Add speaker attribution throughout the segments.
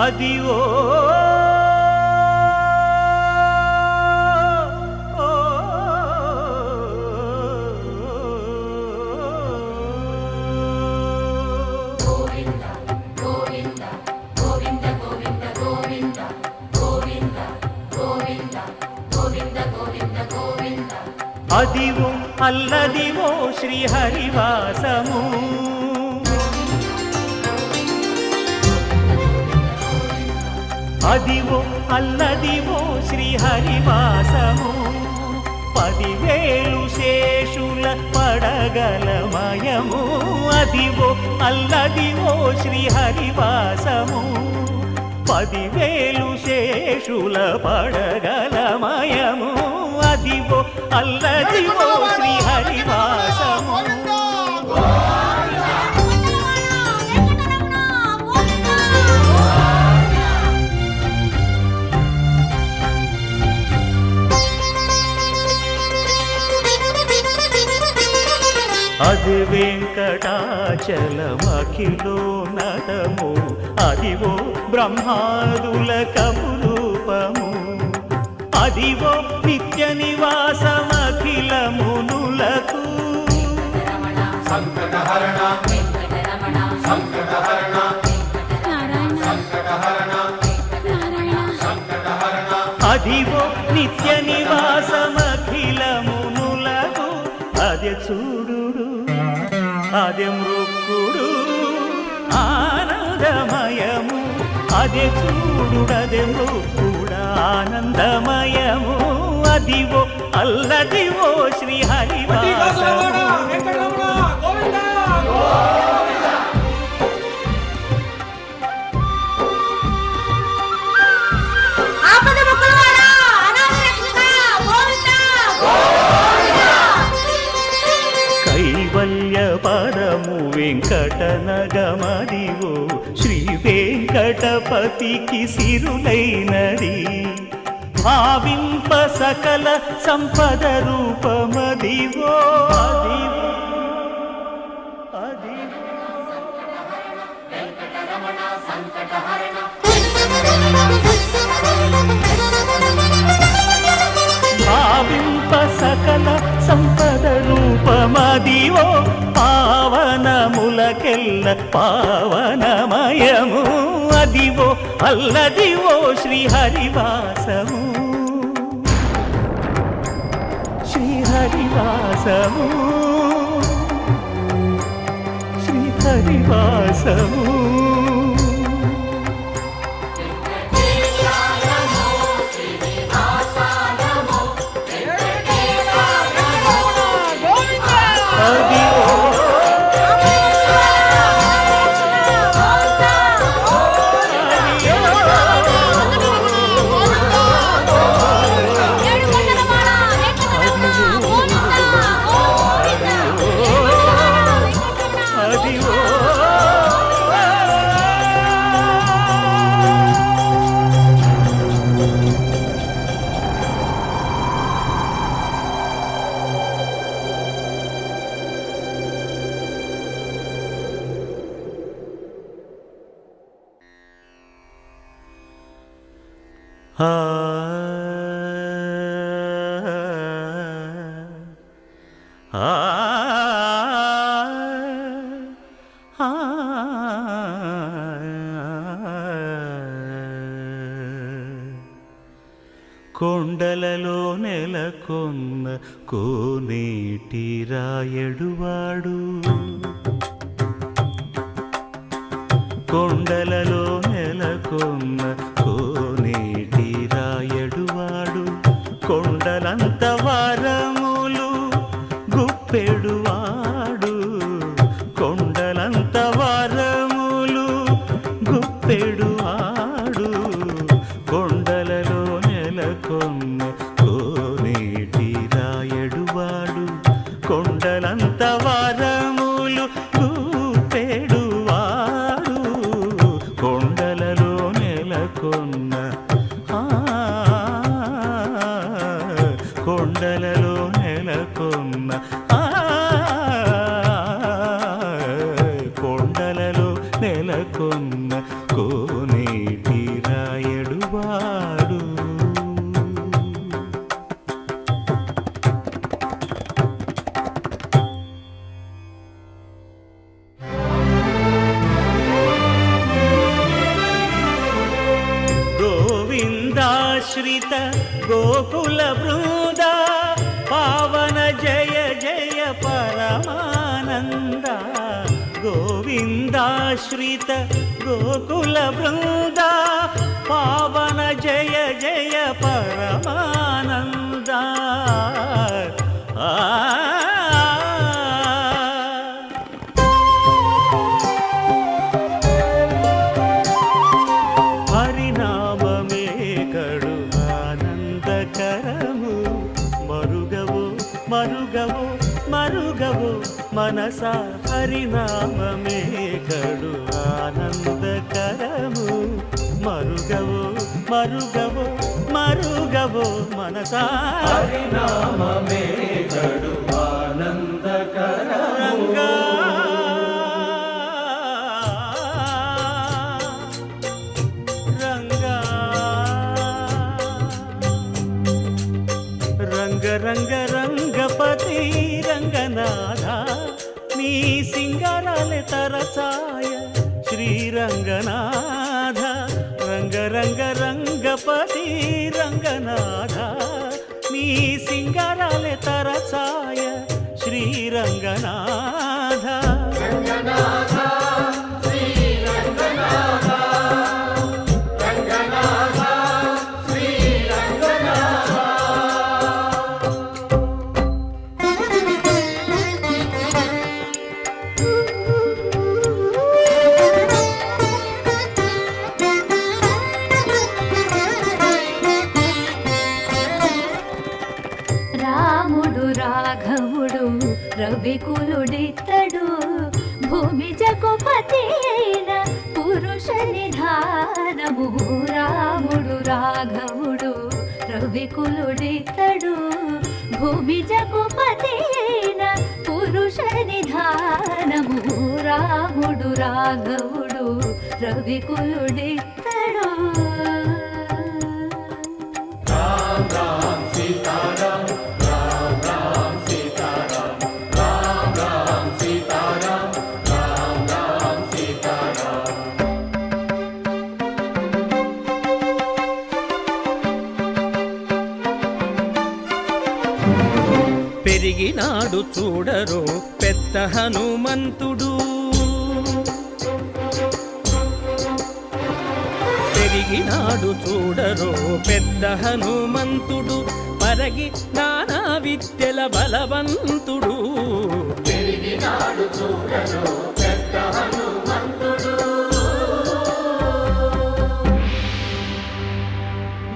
Speaker 1: అదివో అదివో అల్లదివో శ్రీహరివాసము అదివో అల్లదివో శ్రీహరివాసము 10,000 శేషుల పడగలమయము అదివో అల్లదివో శ్రీహరివాసము 10,000 శేషుల పడగలమయము అదివో అల్లదివో శ్రీహరివాసము అది వెంకటాచలమఖిలో నటము అదివో బ్రహ్మాదుల కపురూపము అదివో నిత్య నివాసమఖిల మునులకు
Speaker 2: సంకటహరణ సంకటహరణ సంకటహరణ సంకటహరణ
Speaker 1: అదివో నిత్య నివాసమఖిల మునులకు అదే చూడు అదే మృక్కుడు ఆనందమయము అదే చూడుడదే మృక్కుడ ఆనందమయము అదివో అల్లదివో శ్రీహరివాసము కైవల్య పదము వెంకటనగమదివో శ్రీ వెంకటపతికి సిరులైనది భావింప సకల సంపద రూపమదివో అదివో భావింప సకల సంపద రూపమదివో పావనములకెల్ల పావనమయము అదివో అల్లదివో శ్రీహరివాసము శ్రీహరివాసము శ్రీహరివాసము కొండలలో నెలకొన్న కోనేటి రాయడువాడు కొండలలో నెలకొన్న కోనేటి రాయడువాడు కొండలంత వారములు గుప్పెడువాడు కొండలంత వారములు గుప్పెడువాడు కొండలలో నెలకొన్న కోనేటి రాయడువాడు కొండలంత వారములు గుప్పెడువాడు కొండలలో నెలకొన్న కొండలలో నెలకొన్న కొండలలో నెలకొన్న కోనేటి నిందాశ్రిత గోకుల బృంద పావన జయ జయ పరమానంద హరినామమే కడు ఆనందకరము మరుగవు మరుగవు మరుగవు మనస హరినామమే కడు ఆనందకరము మరుగవు మరుగవు మరుగవు మనస
Speaker 2: హరినామమే కడు ఆనందకరము
Speaker 1: రంగ రంగ రంగపతి రంగనాథ నీ సింగారాలే తరసాయ శ్రీరంగనాథ రంగ రంగ రంగపతి రంగనాథ నీ సింగారాలే తరసాయ శ్రీరంగనాథ
Speaker 3: రాఘవుడు రవికులుడితడు భూమి జగుపతి అయిన పురుష నిధానము రాముడు రాఘవుడు రవికులుడితడు భూమి జగుపతి అయిన పురుష నిధానము రాముడు రాఘవుడు రవికులుడితడు
Speaker 1: పెరిగినాడు చూడరో పెద్ద హనుమంతుడు పెరిగినాడు చూడరో పెద్ద హనుమంతుడు పరగి నానా విద్యల బలవంతుడు
Speaker 2: పెరిగినాడు చూడరో పెద్ద హనుమంతుడు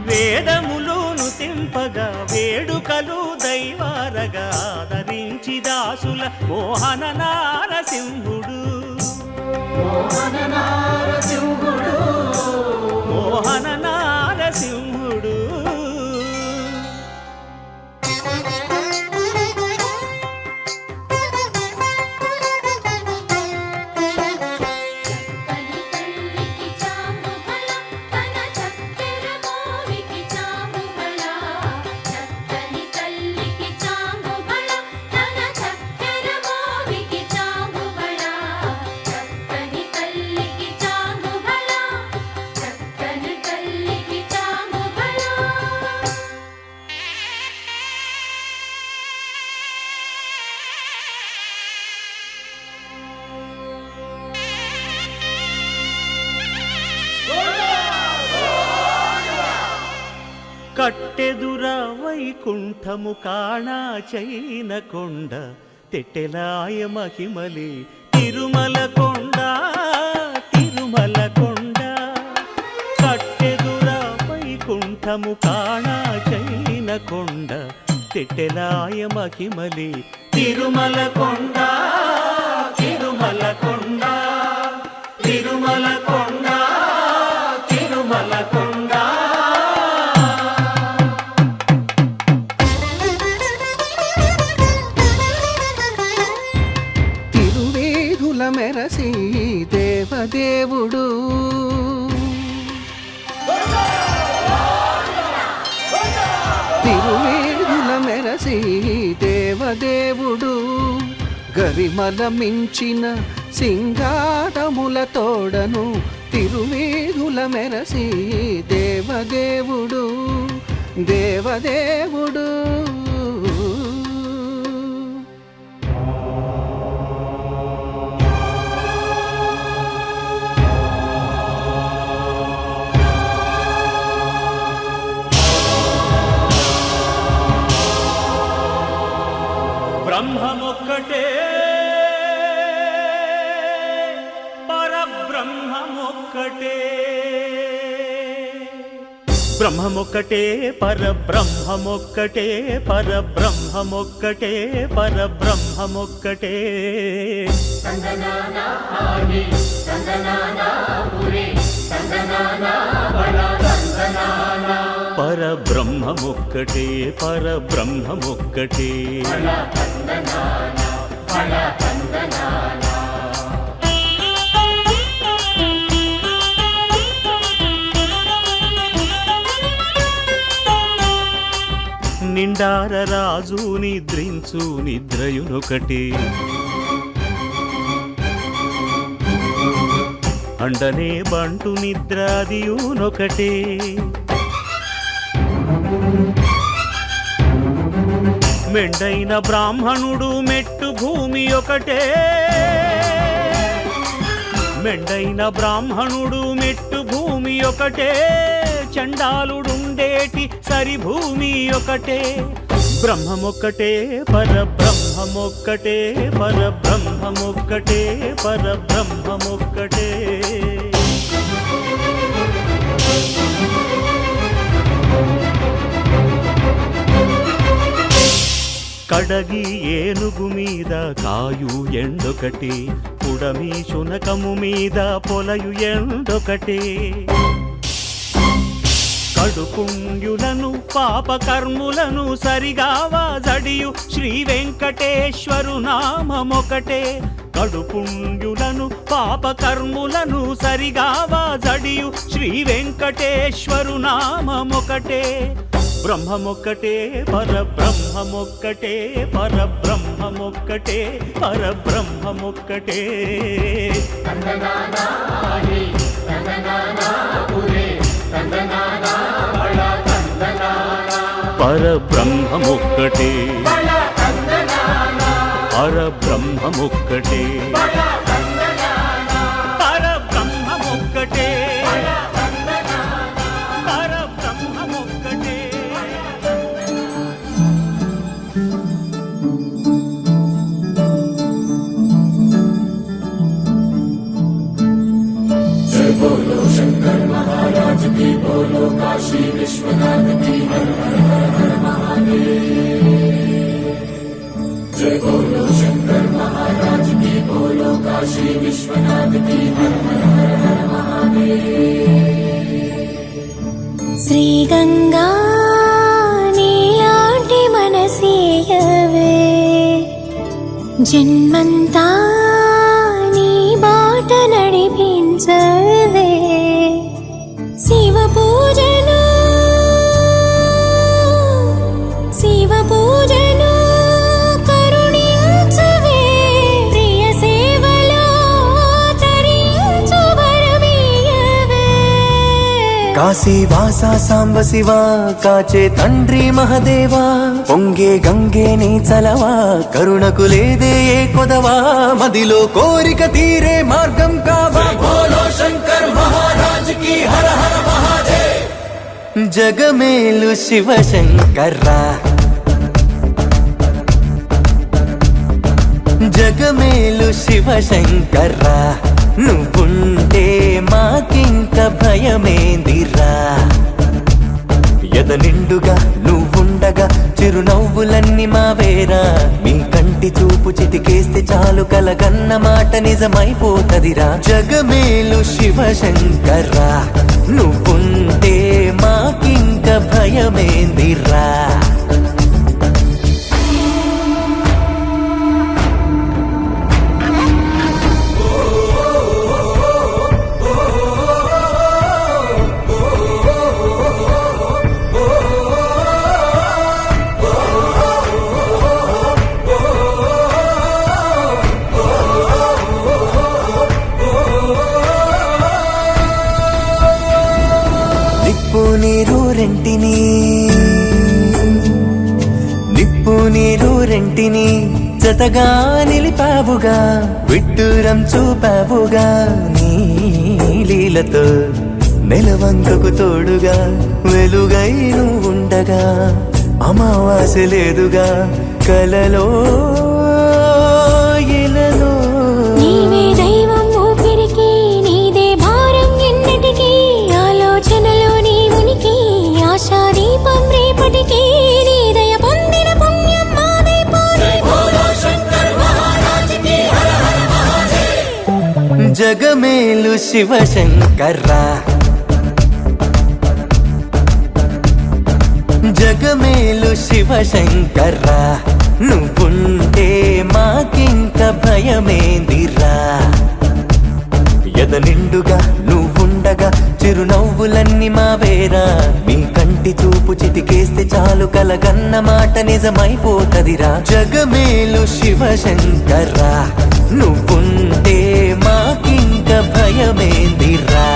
Speaker 1: వేదములోను తెంపగా వేడుకలు దైవారగా ఆదరించి దాసుల మోహన నారసింహుడు
Speaker 2: మోహన నారసింహుడు
Speaker 1: మోహన నారసింహుడు కట్టెదుర వైకుంఠము కాణా చైన కొండ తెట్టెలాయ మహిమలి తిరుమల కొండ తిరుమల కొండ కట్టెదుర వైకుంఠము కాణా చైన కొండ తెట్టెలాయ మహిమలి తిరుమల కొండ తిరుమల కొండ తిరుమల కొండ తిరుమల కొండ
Speaker 4: మెరసి దేవదేవుడు తిరువేదుల మెరసి దేవదేవుడు గరిమల మించిన సింగారముల తోడను తిరువేదుల మెరసి దేవదేవుడు దేవదేవుడు
Speaker 1: బ్రహ్మమొక్కటే పరబ్రహ్మమొక్కటే బ్రహ్మమొక్కటే పరబ్రహ్మమొక్కటే పరబ్రహ్మమొక్కటే పరబ్రహ్మమొక్కటే
Speaker 2: తందనానా ఆగి తందనానా పురి తందనానా బళ తందనానా
Speaker 1: పరబ్రహ్మమొక్కటే పరబ్రహ్మమొక్కటే
Speaker 2: బళ తందనానా బళ తందనానా
Speaker 1: నిండార రాజు నిద్రించు నిద్రయునొకటే అండనే బంటు నిద్రాదియునొకటే మెండైన బ్రాహ్మణుడు మెట్టు భూమి ఒకటే మెండైన బ్రాహ్మణుడు మెట్టు భూమి ఒకటే చండాలుడుండేటి సరి భూమి ఒకటే బ్రహ్మమొక్కటే పరబ్రహ్మమొక్కటే పరబ్రహ్మమొక్కటే పరబ్రహ్మమొక్కటే కడగి ఏనుగు మీద కాయు ఎండొకటి పుడమి శునకము మీద పొలయు ఎండొకటి కడుపుండ్యులను పాపకర్ములను సరిగావా జడియు శ్రీ వెంకటేశ్వరు నామమొకటే కడుపుండ్యులను పాపకర్ములను సరిగావా జడియు శ్రీ వెంకటేశ్వరు నామమొకటే బ్రహ్మమొక్కటే పరబ్రహ్మమొక్కటే పరబ్రహ్మమొక్కటే పరబ్రహ్మమొక్కటే
Speaker 2: తందనానా ఆగి తందనానా పురి తందనానా బళ తందనానా
Speaker 1: పరబ్రహ్మమొక్కటే
Speaker 2: బళ తందనానా
Speaker 1: పరబ్రహ్మమొక్కటే
Speaker 2: బళ తందనానా
Speaker 1: పరబ్రహ్మమొక్కటే
Speaker 2: బళ తందనానా
Speaker 1: పరబ్రహ్మమొక్కటే
Speaker 2: जय बोलो शंकर महाराज की बोलो काशी विश्वनाथ की हर हर हर हर महादेव जय बोलो शंकर महाराज की बोलो काशी विश्वनाथ की हर हर हर हर महादेव
Speaker 5: శ్రీ గంగా నీలాంటి మనసీయవే జన్మంతా నీ బాట నడిపించవే శివ పూజను కరుణించవే ప్రియ సేవలో తరించు వరమీయవే
Speaker 6: కాశీ వాసా సాంబ శివ కాచే తండ్రి మహదేవా పొంగే గంగే నీ చలవా కరుణకు లేదే ఏ కొదవా మదిలో కోరిక తీరే మార్గం కావా
Speaker 2: बोलो शंकर महाराज की हर हर महादेव
Speaker 6: జగమేలు శివ శంకర్రా జగమేలు శివ శంకర్రా నువ్వుంటే మాకింక భయమేందిరా ఎద నిండుగా నువ్వుండగా చిరునవ్వులన్నీ మావేరా మీ కంటి చూపు చితికేస్తే చాలు కలగన్న మాట నిజమైపోతదిరా జగమేలు శివ శంకర్రా నువ్వుంటే మాకింక భయమేందిరా నిప్పు నీరు రెంటిని జతగా నిలిపావుగా విడ్డూరం చూపావుగా నీ లీలతో నెలవంకకు తోడుగా వెలుగై నువ్వుండగా అమావాస్య లేదుగా కలలో ఇలలో
Speaker 5: నీవే దైవం ఊపిరికి నీదే భారం ఎన్నటికీ ఆలోచనలో నీ ఉనికి ఆశా దీపం రేపటికి నీ దయ పొందిన పుణ్యం మాదైపోయి
Speaker 6: జగమేలు శివశంకర్రా జగమేలు శివశంకర్రా నువ్వుంటే మాకింక భయమేందిరా ఎద నిండుగా నువ్వుండగా చిరునవ్వులన్నీ మావేరా నీ కంటి చూపు చిటికేస్తే చాలు కలగన్న మాట నిజమైపోతదిరా జగమేలు శివశంకర్రా నువ్వుంటే మాకింక భయమేందిరా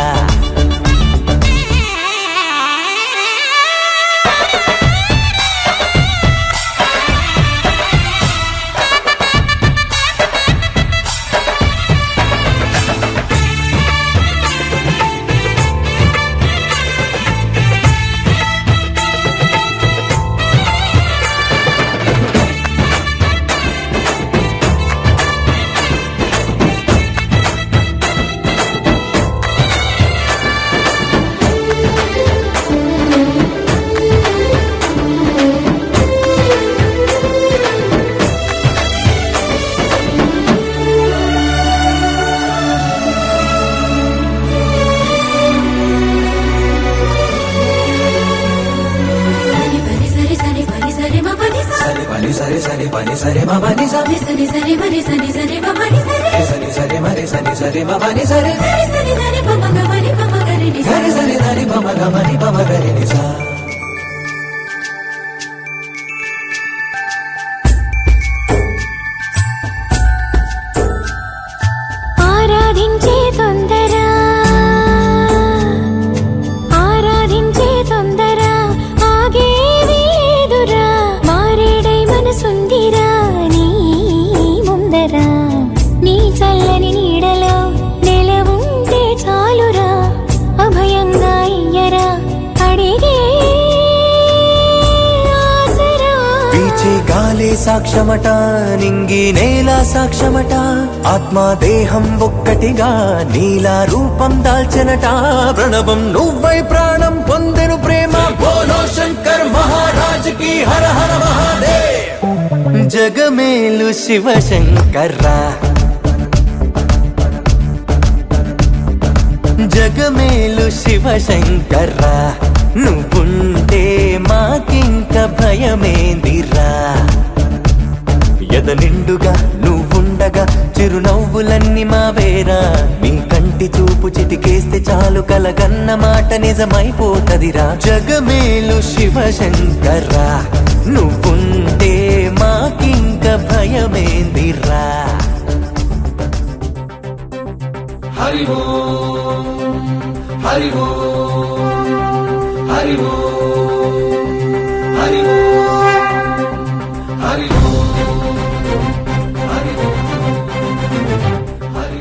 Speaker 5: ఆరాధించే తొందర ఆరాధించే తొందర ఆగేవి లేదురా మారేడై మనసుందిరా నీ ముందర నీ చల్లని నీడలో నెలవుంటే చాలురా అభయంగా ఇయ్యరా అడిగే ఆసరా
Speaker 6: పీచే గాలే సాక్ష్యమట నింగి నేల సాక్ష్యమట ఆత్మ దేహం ఒక్కటిగా నీలా రూపం దాల్చెనట ప్రణవం నువ్వై ప్రాణం పొందెను ప్రేమ బోలో శంకర్ మహారాజ్ కి హర హర మహాదేవ్ జగమేలు శివశంకర్రా జగమేలు శివశంకర్రా నువ్వుంటే మాకింక భయమేందిరా ఎద నిండుగా నువ్వుండగా చిరునవ్వులన్నీ మావేరా నీ కంటి చూపు చిటికేస్తే చాలు కలగన్న మాట నిజమైపోతదిరా జగమేలు శివశంకర్రా నువ్వుంటే మాకింక భయమేందిరా
Speaker 2: హరి ఓం హరి ఓం హరి ఓం హరి ఓం హరి ఓం హరి ఓం హరి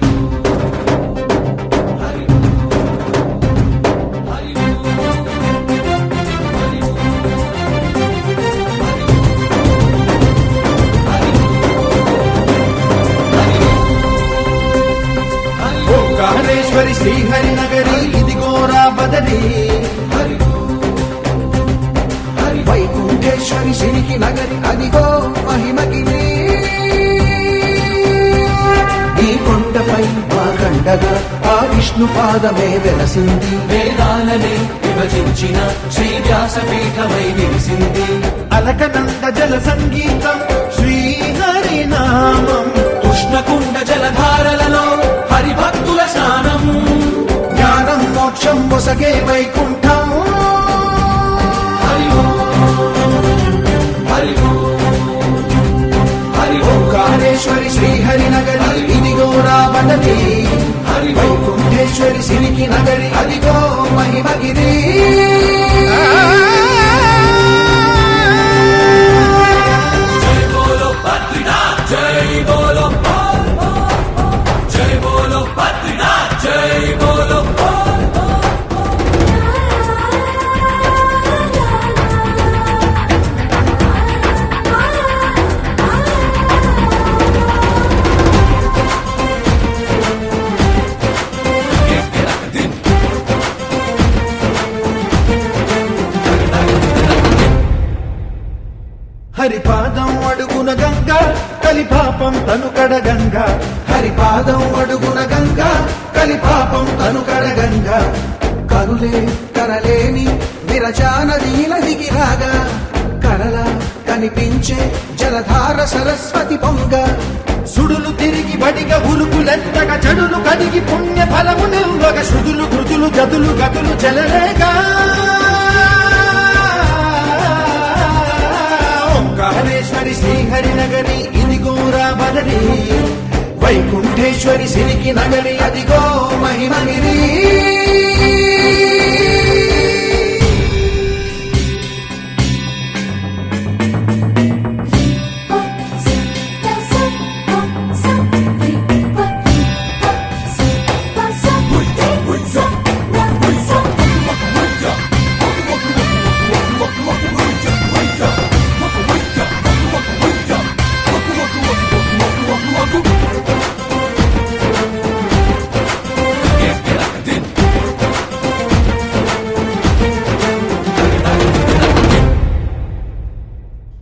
Speaker 7: ఓంకారేశ్వరి శ్రీహరి నగరి ఇదిగోరా బదరి వైకుంఠేశ్వరి సిరికి నగరి అదిగో మహిమగిరి ఈ కొండపై మా కండగా ఆ విష్ణు పాదమే వెలసింది
Speaker 2: వేదాలనే విభజించిన శ్రీ వ్యాసపీఠమై నిలిసింది
Speaker 7: అలకనంద జల సంగీతం శ్రీహరి నామం
Speaker 2: ఉష్ణకుండ జలధారలలో హరిభక్తుల స్నానం
Speaker 7: జ్ఞానం మోక్షం మొసగే వైకుంఠం
Speaker 2: హరి ఓం హరి ఓం హరి ఓం
Speaker 7: ఓంకారేశ్వరి శ్రీహరి నగరి ఇదిగో రాబడది
Speaker 2: హరి ఓం
Speaker 7: వైకుంఠేశ్వరి సిరికి నగరి అదిగో మహిమగిరి
Speaker 2: జై బోలో బద్రీనాథ్ జై బోలో జై బోలో బద్రీనాథ్ జై బోలో
Speaker 7: హరిపాదం అడుగున గంగ కలిపాపం తను కడగంగ హరిపాదం అడుగున గంగ కలిపాపం తను కడగంగ కనులే కరలేని విరజానదీల దిగిరాగా కలలా కనిపించే జలధార సరస్వతి పొంగ సుడులు తిరిగి బడిగా ఉరుకులెత్తగా చెడులు కడిగి పుణ్య ఫలము నిల్వగ శుదులు కృతులు గదులు గదులు చెలరేగా ఓంకారేశ్వరి శ్రీహరి నగరి ఇదిగోరా బదరి వైకుంఠేశ్వరి సిరికి నగరి అదిగో మహిమగిరి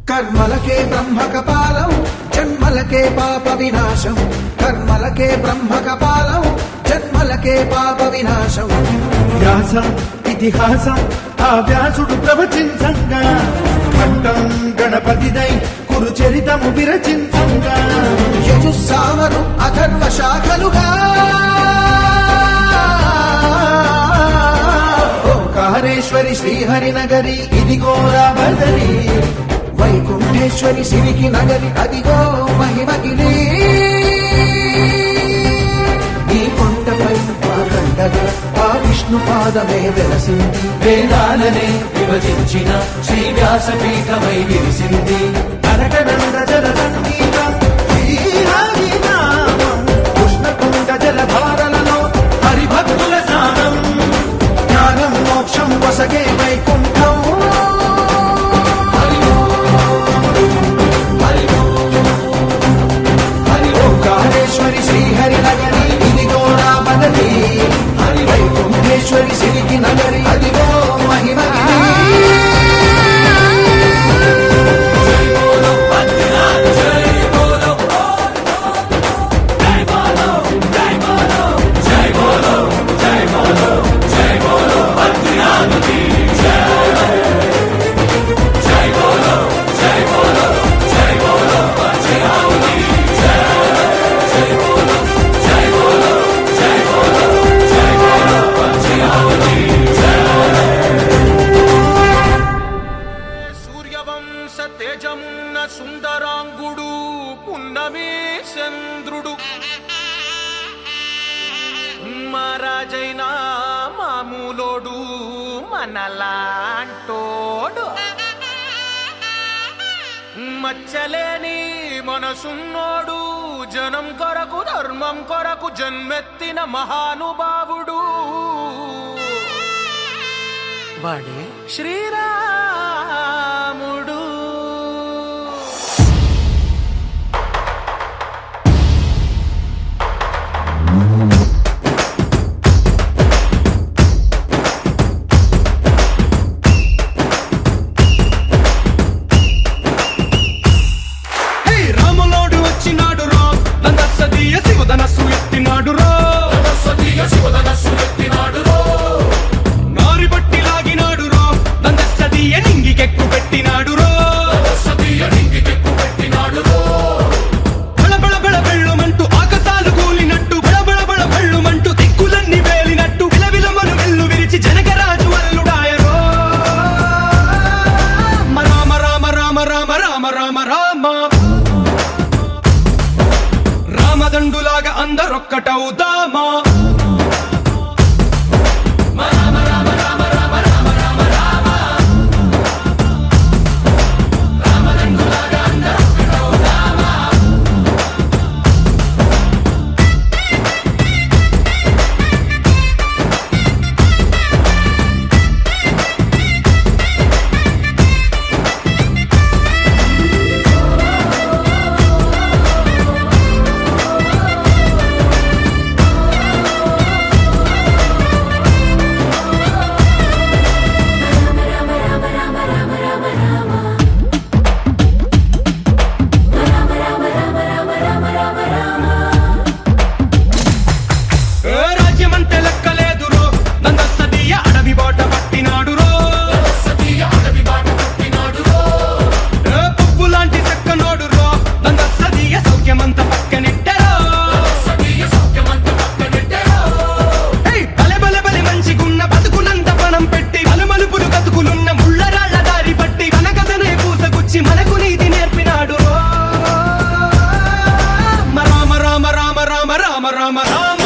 Speaker 7: కర్మలకే బ్రహ్మ కపాలం జన్మలకే పాప వినాశం కర్మలకే బ్రహ్మ కపాలం జన్మలకే పాప వినాశం వ్యాస ఇతిహాస ఆ వ్యాసుడు ప్రవచించంగా ఖండం గణపతిదై కురు చరితము విరచించంగా యజుస్సామరు అథర్వ శాఖలుగా ఓంకారేశ్వరి శ్రీహరి నగరి ఇదిగోరా బదరి వైకుంఠేశ్వరి సిరికి నగరి అదిగో మహిమగిరి ఈ కొండపై కండగా ఆ విష్ణు పాదమే వెలసింది వేదాలనే విభజించిన శ్రీ వ్యాసపీఠమై విరిసింది కనకనంద జల సంగీతం కృష్ణకుండ జలధారలలో హరిభక్తుల స్నానం జ్ఞానం మోక్షం వసగే వైకుంఠం శ్రీహరి నగరి ఇదిగోరా బదరి హరి వైకుంఠేశ్వరి సిరికి నగరి అదిగో మహిమగిరి
Speaker 8: తేజమున్న సుందరాంగుడు పున్నమి చంద్రుడు మహారాజైనా మామూలోడు మనలాంటోడు మచ్చలేని మనసున్నోడు జనం కొరకు ధర్మం కొరకు జన్మెత్తిన మహానుభావుడు వాడే శ్రీరాముడు
Speaker 1: రాములోడు వచ్చినాడు రా నందసదీయ శివధనస్సు ఎత్తినాడు రా నారి బట్టి లాగినాడు రా నందసదీయ నింగికెక్కు పెట్టినాడు రా బళబళ బళ బెళ్ళుమంటూ ఆకాశాలు కూలినట్టు బళబళ బళ బెళ్ళుమంటూ దిక్కులన్నీ వేలినట్టు విలవిలమను వెల్లు విరిచి జనకరాజు అల్లుడాయరో రామ రామ రామ రామ రామ రామ రామ రామదండులాగా అందరొక్కటవుదామా నేర్పినాడు రో రామ రామ రామ రామ రామ రామ రామ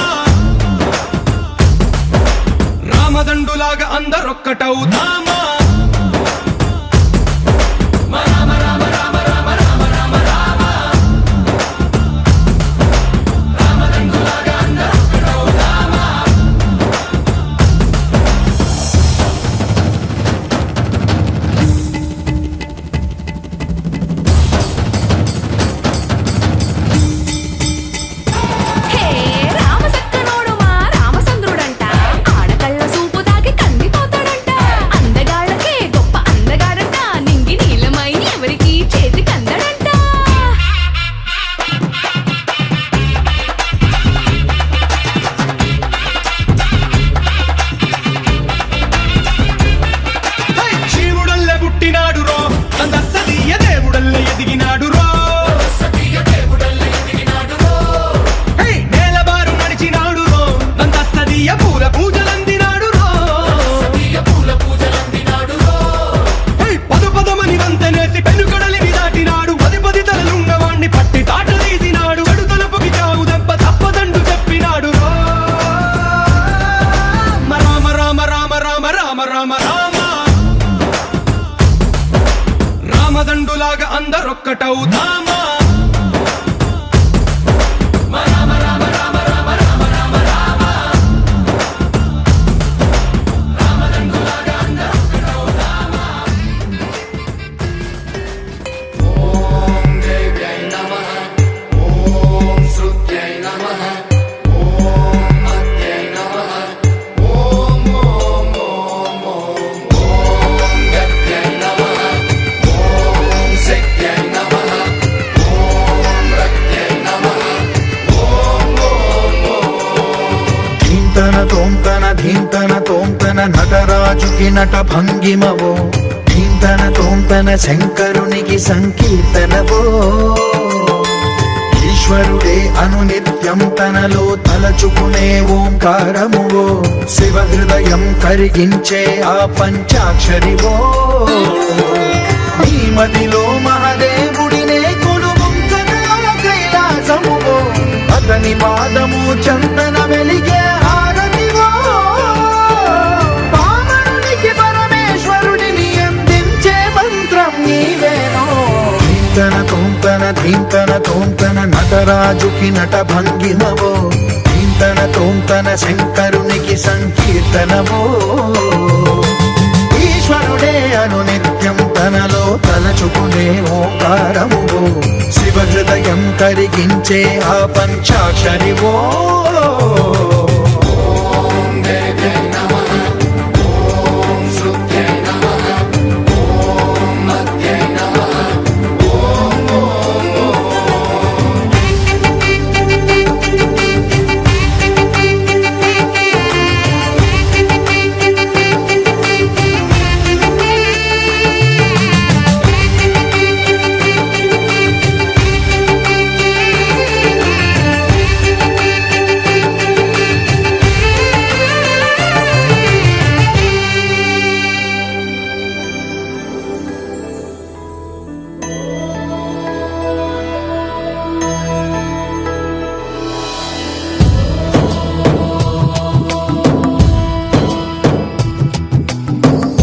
Speaker 1: రామదండులాగా అందరొక్కటవుదామా రామ రామ రామ రామ రామ రామ రామ రామదండులాగా అందరొక్కటవుదామా
Speaker 5: హే రామసక్కనోడు మా రామచంద్రుడంట ఆడకళ్ళ సూపు తాకి కందిపోతాడంట అందగాళ్ళకే గొప్ప అందగాడంట నింగి నీలమై ఎవరికి చేతి కందడంట
Speaker 1: శివుడల్లే పుట్టినాడు రో అందసదీయ దేవుడల్లే ఎదిగినాడు రో నేలబారు నడిచినాడు రో అందసదీయ పూల పూజలందినాడు రో పదు పదమని వంతనేసి పెనుకడలిని దాటినాడు పది పది తలలున్నవాణ్ణి పట్టి తాట తీసినాడు చెడు తలుపుకి చావు దెబ్బ తప్పదండు చెప్పినాడు రో రామ రామ రామ రామ రామ రామ రామ రామదండులాగా అందరొక్కటవుదామా రామ రామ రామ రామ రామ రామ రామ రామదండులాగా అందరొక్కటవుదామా
Speaker 2: ఓం దేవ్యై నమః ఓం శృత్యై నమః ఓం మత్యై నమః ఓం ఓం ఓం ఓం ఓం గత్యై నమః ఓం శక్త్యై నమః ఓం రక్త్యై నమః ఓం ఓం ఓం
Speaker 7: ధీంతన తోంతన ధీంతన తోంతన నటరాజుకి నట భంగిమవో ధీంతన తోంతన శంకరునికి సంకీర్తనవో ఈశ్వరుడే అనునిత్యం తనలో తలచుకునే ఓంకారమువో శివ హృదయం కరిగించే ఆ పంచాక్షరివో ఈ మదిలో మహదేవుడినే కొలువుంచగా కైలాసమువో అతని పాదము చందన వెలిగే హారతివో పావనునికి పరమేశ్వరుడిని అందించే మంత్రం నీవేనో ధీంతన తోంతన ధీంతన తోంతన నటరాజుకి నట భంగిమవో ధీంతన తోంతన శంకరునికి సంకీర్తనవో ఈశ్వరుడే అనునిత్యం తనలో తలచుకునే ఓంకారమువో శివ హృదయం కరిగించే ఆ పంచాక్షరివో
Speaker 2: ఓం దేవ్యై నమః ఓం శృత్యై నమః ఓం మత్యై నమః ఓం ఓం ఓం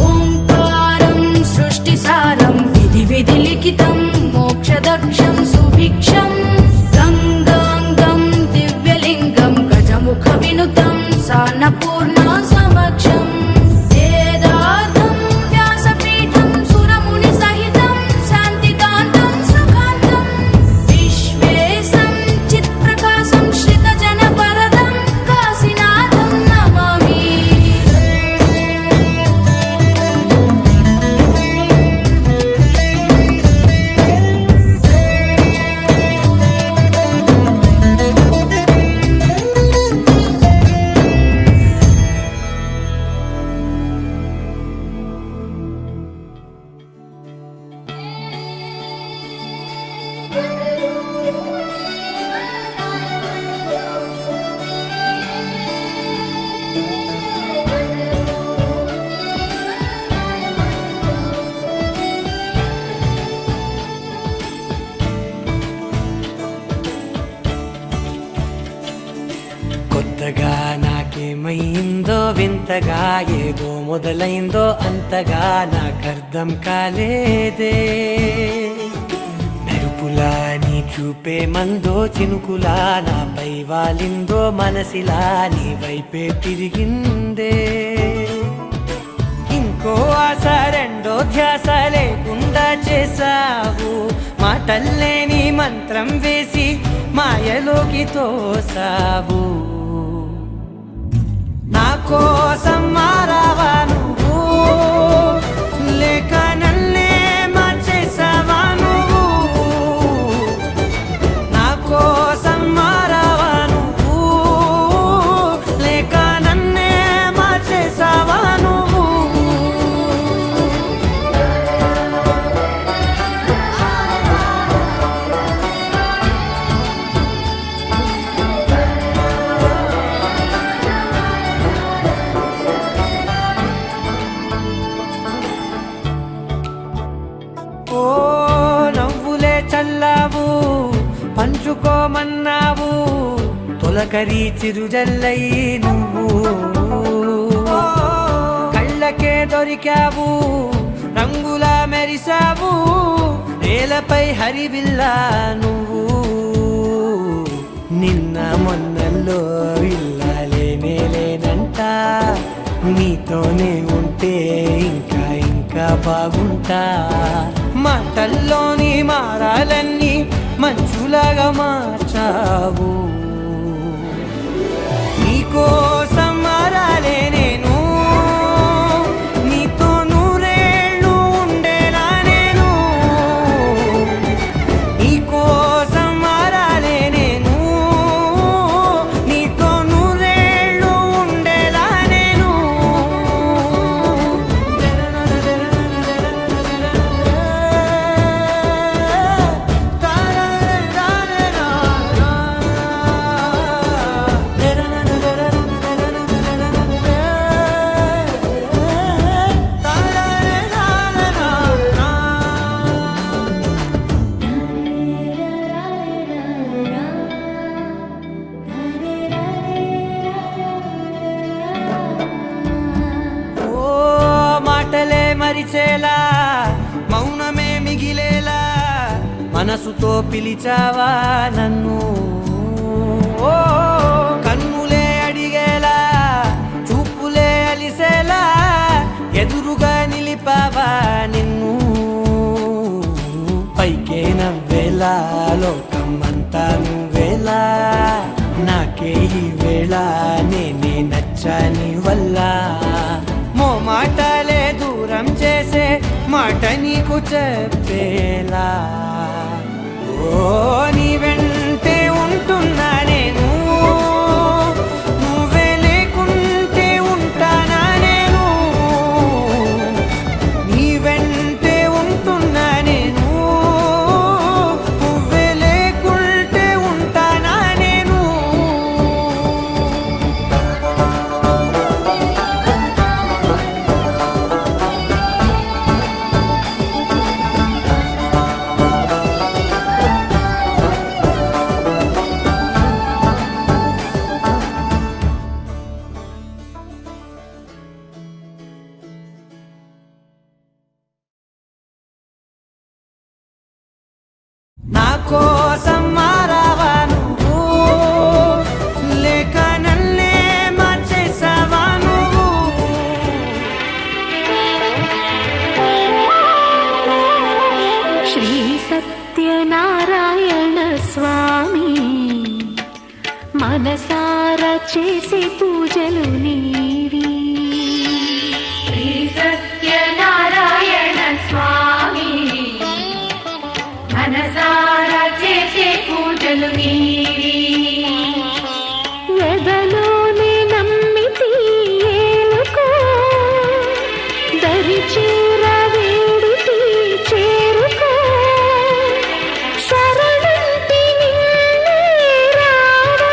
Speaker 5: ఓంకారం సృష్టిసారం విధి విధి లిఖితం మోక్షదక్షం సుభిక్షం గంగాంగం దివ్యలింగం గజముఖ వినుతం సాన్నపూర్ణ సమక్షం వేదార్థం వ్యాసపీఠం సురముని సహితం శాంతికాంతం సుఖాంతం విశ్వేశం చిత్ప్రకాశం శ్రితజన పరదం కాశీనాథం నమామి
Speaker 9: వింతగా ఏదో మొదలైందో అంతగా నాకర్థం కాలేదే మెరుపులా నీ చూపే మందో చినుకులా నాపై వాలిందో మనసిలా నీ వైపే తిరిగిందే ఇంకో ఆశ రెండో ధ్యాస లేకుండా చేసావు మాటల్లేని మంత్రం వేసి మాయలోకి తోసావు నా కోసం మారావా నువ్వు లేక నన్నే మార్చేసావా నువ్వు నా కోసం మారావా నువ్వు లేక నన్నే మార్చేసావా నువ్వు ఓ నవ్వులే చల్లావు పంచుకోమన్నావు తొలకరి చిరుజల్లై నువ్వు కళ్ళకే దొరికావు రంగులా మెరిసావు నేలపై హరివిల్లా నువ్వు నిన్న మొన్నల్లో ఇల్లాలేనే లేనంట నీతోనే ఉంటే ఇంకా ఇంకా బాగుంటా మాటల్లోని మారాలన్నీ మంచులాగా మార్చావు నీకోసం మారాలే నేను నీతో నూరేళ్ళు ఉండేలా నేను నీకోసం మారాలే నేను నీతో నూరేళ్ళు ఉండేలా నేను ఓ మాటలే మరిచేలా మౌనమే మిగిలేలా మనసుతో పిలిచావా నన్ను ఓ కన్నులే అడిగేలా చూపులే అలిసేలా ఎదురుగా నిలిపావా నిన్ను పైకే నవ్వేలా లోకం అంతా నువ్వేలా నాకే ఈ వేళ నేనే నచ్చని వల్ల మో మాటలే దూరం చేసే మాట నీకు చెప్పేలా ఓ నీ వెంటే ఉంటున్నా నేను నువ్వే లేకుంటే ఉంటానా నేను నీ వెంటే ఉంటున్నా నేను నువ్వే లేకుంటే ఉంటానా నేను నా కోసం మారావా నువ్వు లేక నన్నే మార్చేసావా నువ్వు
Speaker 3: శ్రీ సత్యనారాయణ స్వామి మనసారా చేసే పూజలు నీవి శ్రీ సత్యనారాయణ స్వామి మనసారా చేసే పూజలు నీవి ఎదలోనే నమ్మితి ఏలుకో దరి చేర వేడితి చేరుకో శరణంటి నిన్నే రావా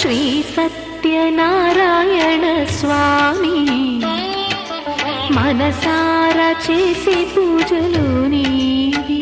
Speaker 3: శ్రీ సత్యనారాయణ స్వామి మనసారా చేసే పూజలు నీవి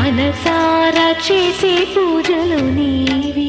Speaker 3: మనసారా చేసే పూజలు నీవి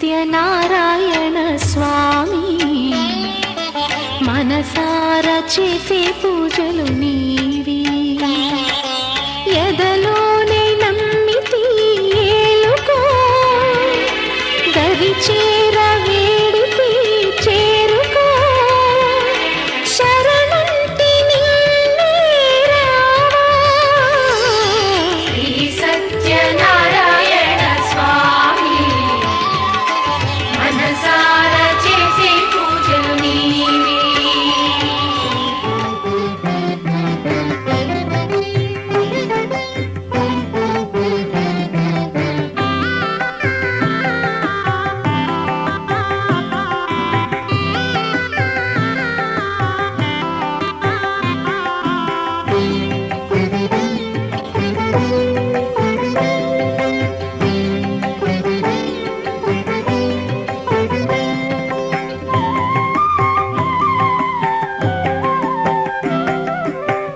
Speaker 3: సత్యనారాయణ స్వామి మనసారా చేసే పూజలు నీవి ఎదలోనే నమ్మితి ఏలుకో దరి చేర వేడితి చేరుకో శరణంటి నిన్నే రావా శ్రీ సత్యనారాయణ స్వామి మనసారా చేసే పూజలు నీవి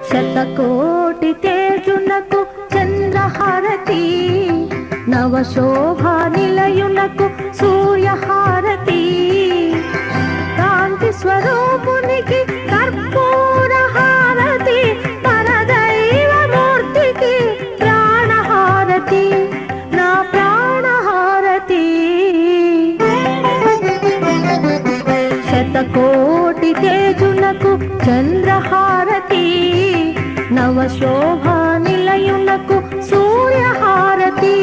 Speaker 10: శతకోటి తేజునకు చంద్రహారతి నవశోభా నిలయునకు సూర్యహారతి కాంతి స్వరూపునికి కర్పూర హారతి పరదైవమూర్తికి ప్రాణహారతి నా ప్రాణహారతి శతకోటి తేజునకు చంద్రహారతి నవశోభా నిలయునకు సూర్యహారతి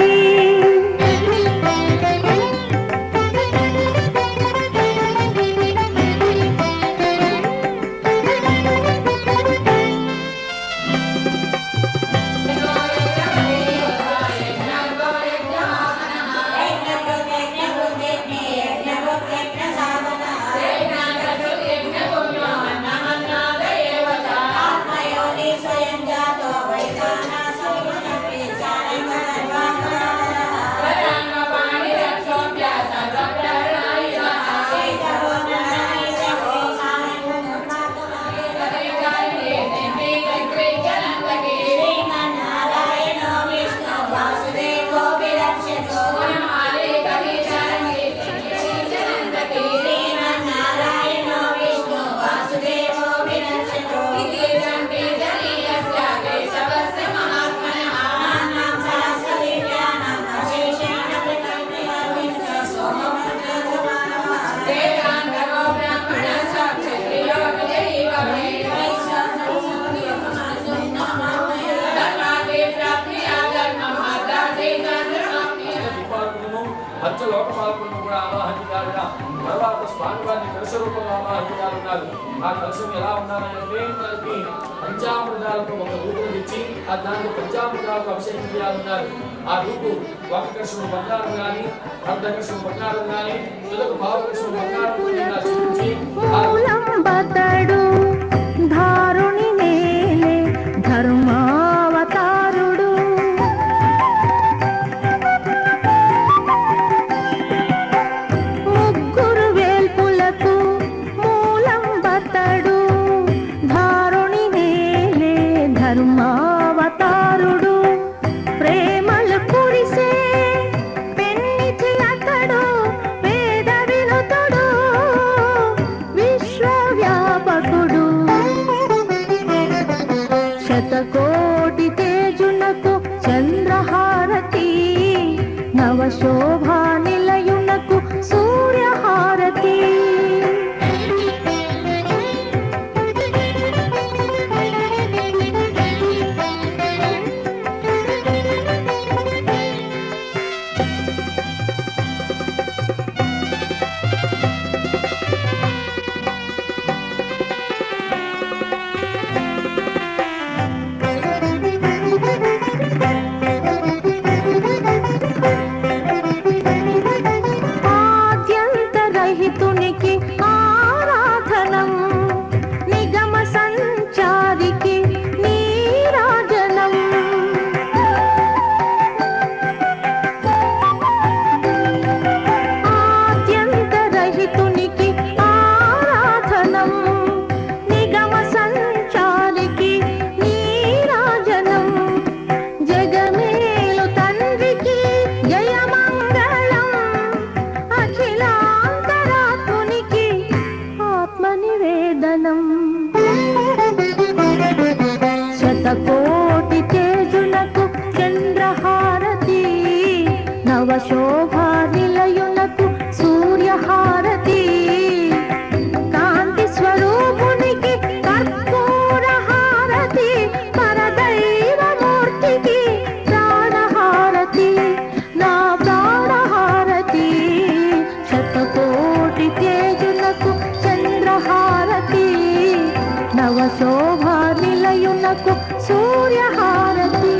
Speaker 11: పంచలోకపాలకులను కూడా ఆవాహించారుగా తర్వాత స్వామివారిని కలశ రూపంలో ఆవాహించారున్నారు. ఆ కలశం ఎలా ఉండాలంటే మనకి పంచామృతాలకు ఒక రూపం ఇచ్చి ఆ దానికి పంచామృతాలకు అభిషేకం చేయాలన్నారు. ఆ రూపు ఒక కలశం బంగారం కానీ అర్ధ కలశం బంగారం కానీ తొలక భావ కలశం బంగారం చూపించి
Speaker 10: శతకోటి తేజునకు చంద్రహారతి నవశోభా నిలయునకు సూర్యహారతి కాంతి స్వరూపునికి కర్పూర హారతి పరదైవమూర్తికి ప్రాణహారతి నా ప్రాణహారతి శతకోటి తేజునకు చంద్రహారతి నవశోభా నిలయునకు సూర్యహారతి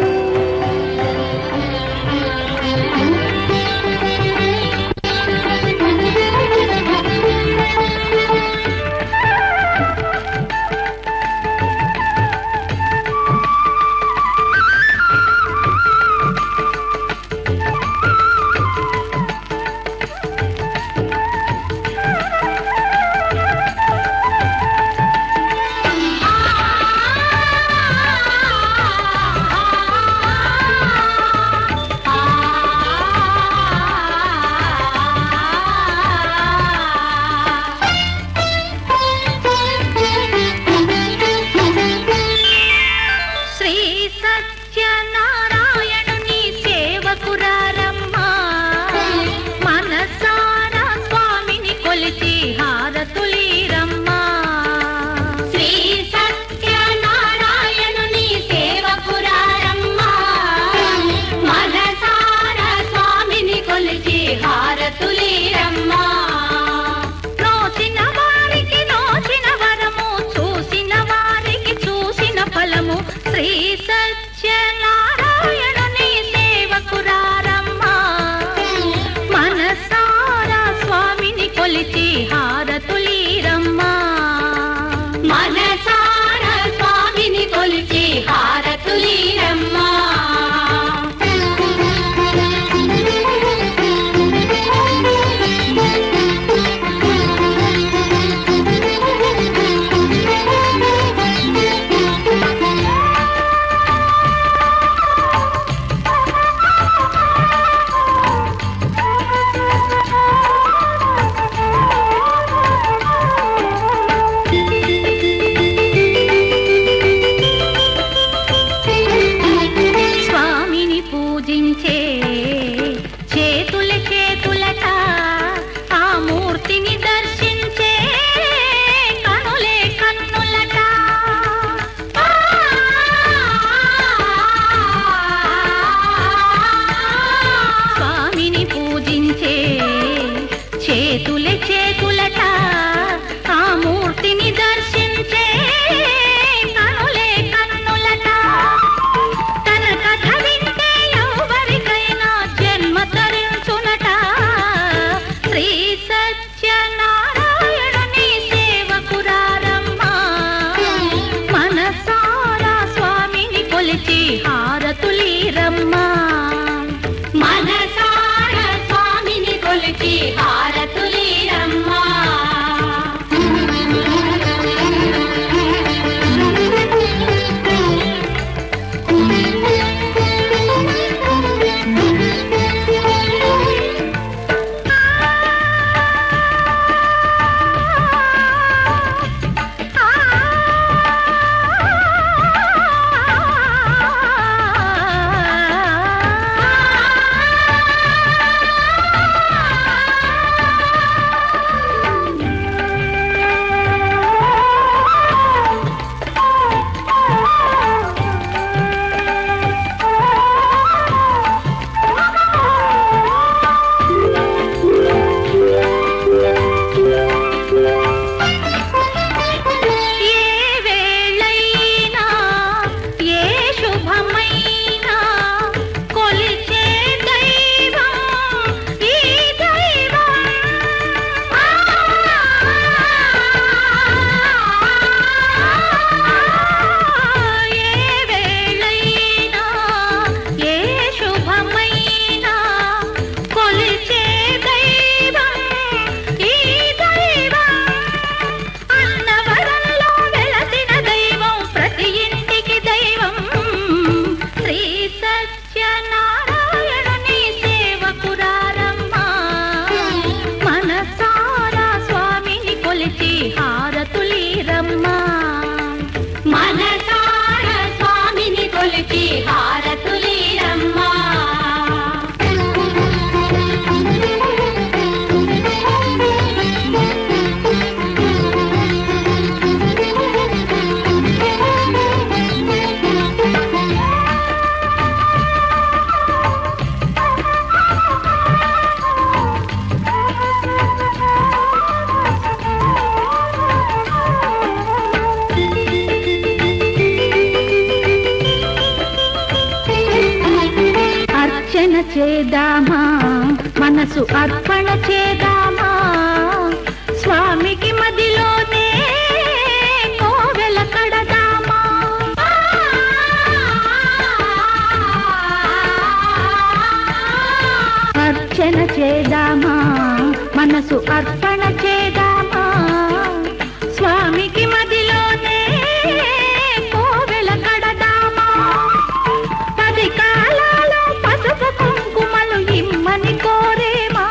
Speaker 10: మనసు అర్పణ చేద్దామా స్వామికి మదిలోనే కోవెల కడదామా అర్చన చేద్దామా మనసు అర్పణ చేద్దామా స్వామికి మదిలోనే కోవెల కడదామా 10 కాలాలో పసుపు కుంకుమలు ఇమ్మని కోరేమా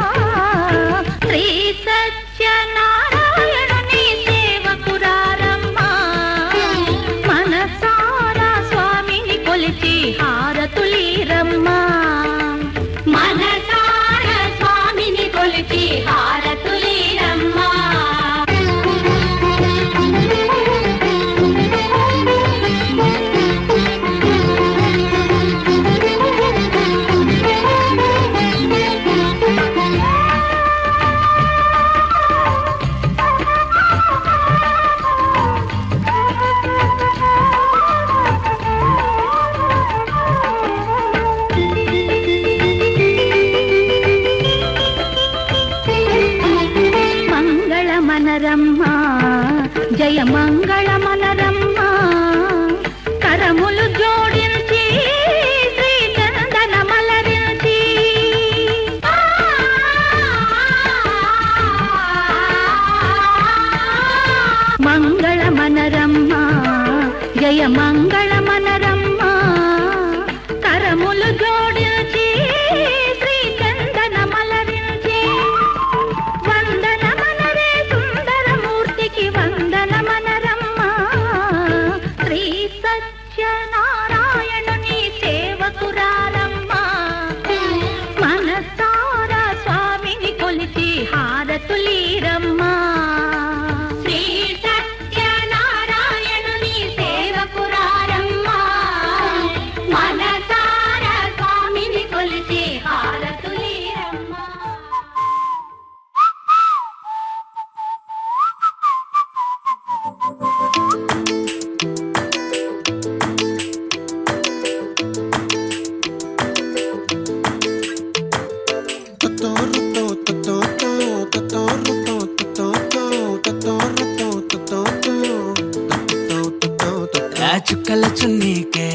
Speaker 10: శ్రీ సత్యనారాయణుని సేవకురారమ్మా మనసారా స్వామిని కొలిచి హారతులీరమ్మా మనసారా స్వామిని కొలిచి హారతులీరమ్మా మంగళమనరమ్మా జయ మంగళమనరమ్మా కరములు జోడించి శ్రీ చందన మలరించి మంగళమనరమ్మా జయ మంగళమనరమ్మా కరములు జోడించి శ్రీ చందన మలరించి వందనమనరే సుందరమూర్తికి వందనమనరమ్మా శ్రీ సత్యనారాయణుని సేవకురారమ్మా మనసారా స్వామిని కొలిచి హారతులీరమ్మా శ్రీ సత్యనారాయణుని సేవకురారమ్మా మనసారా స్వామిని కొలిచి హారతులీరమ్మా
Speaker 9: ఆ చుక్కల చున్నీకే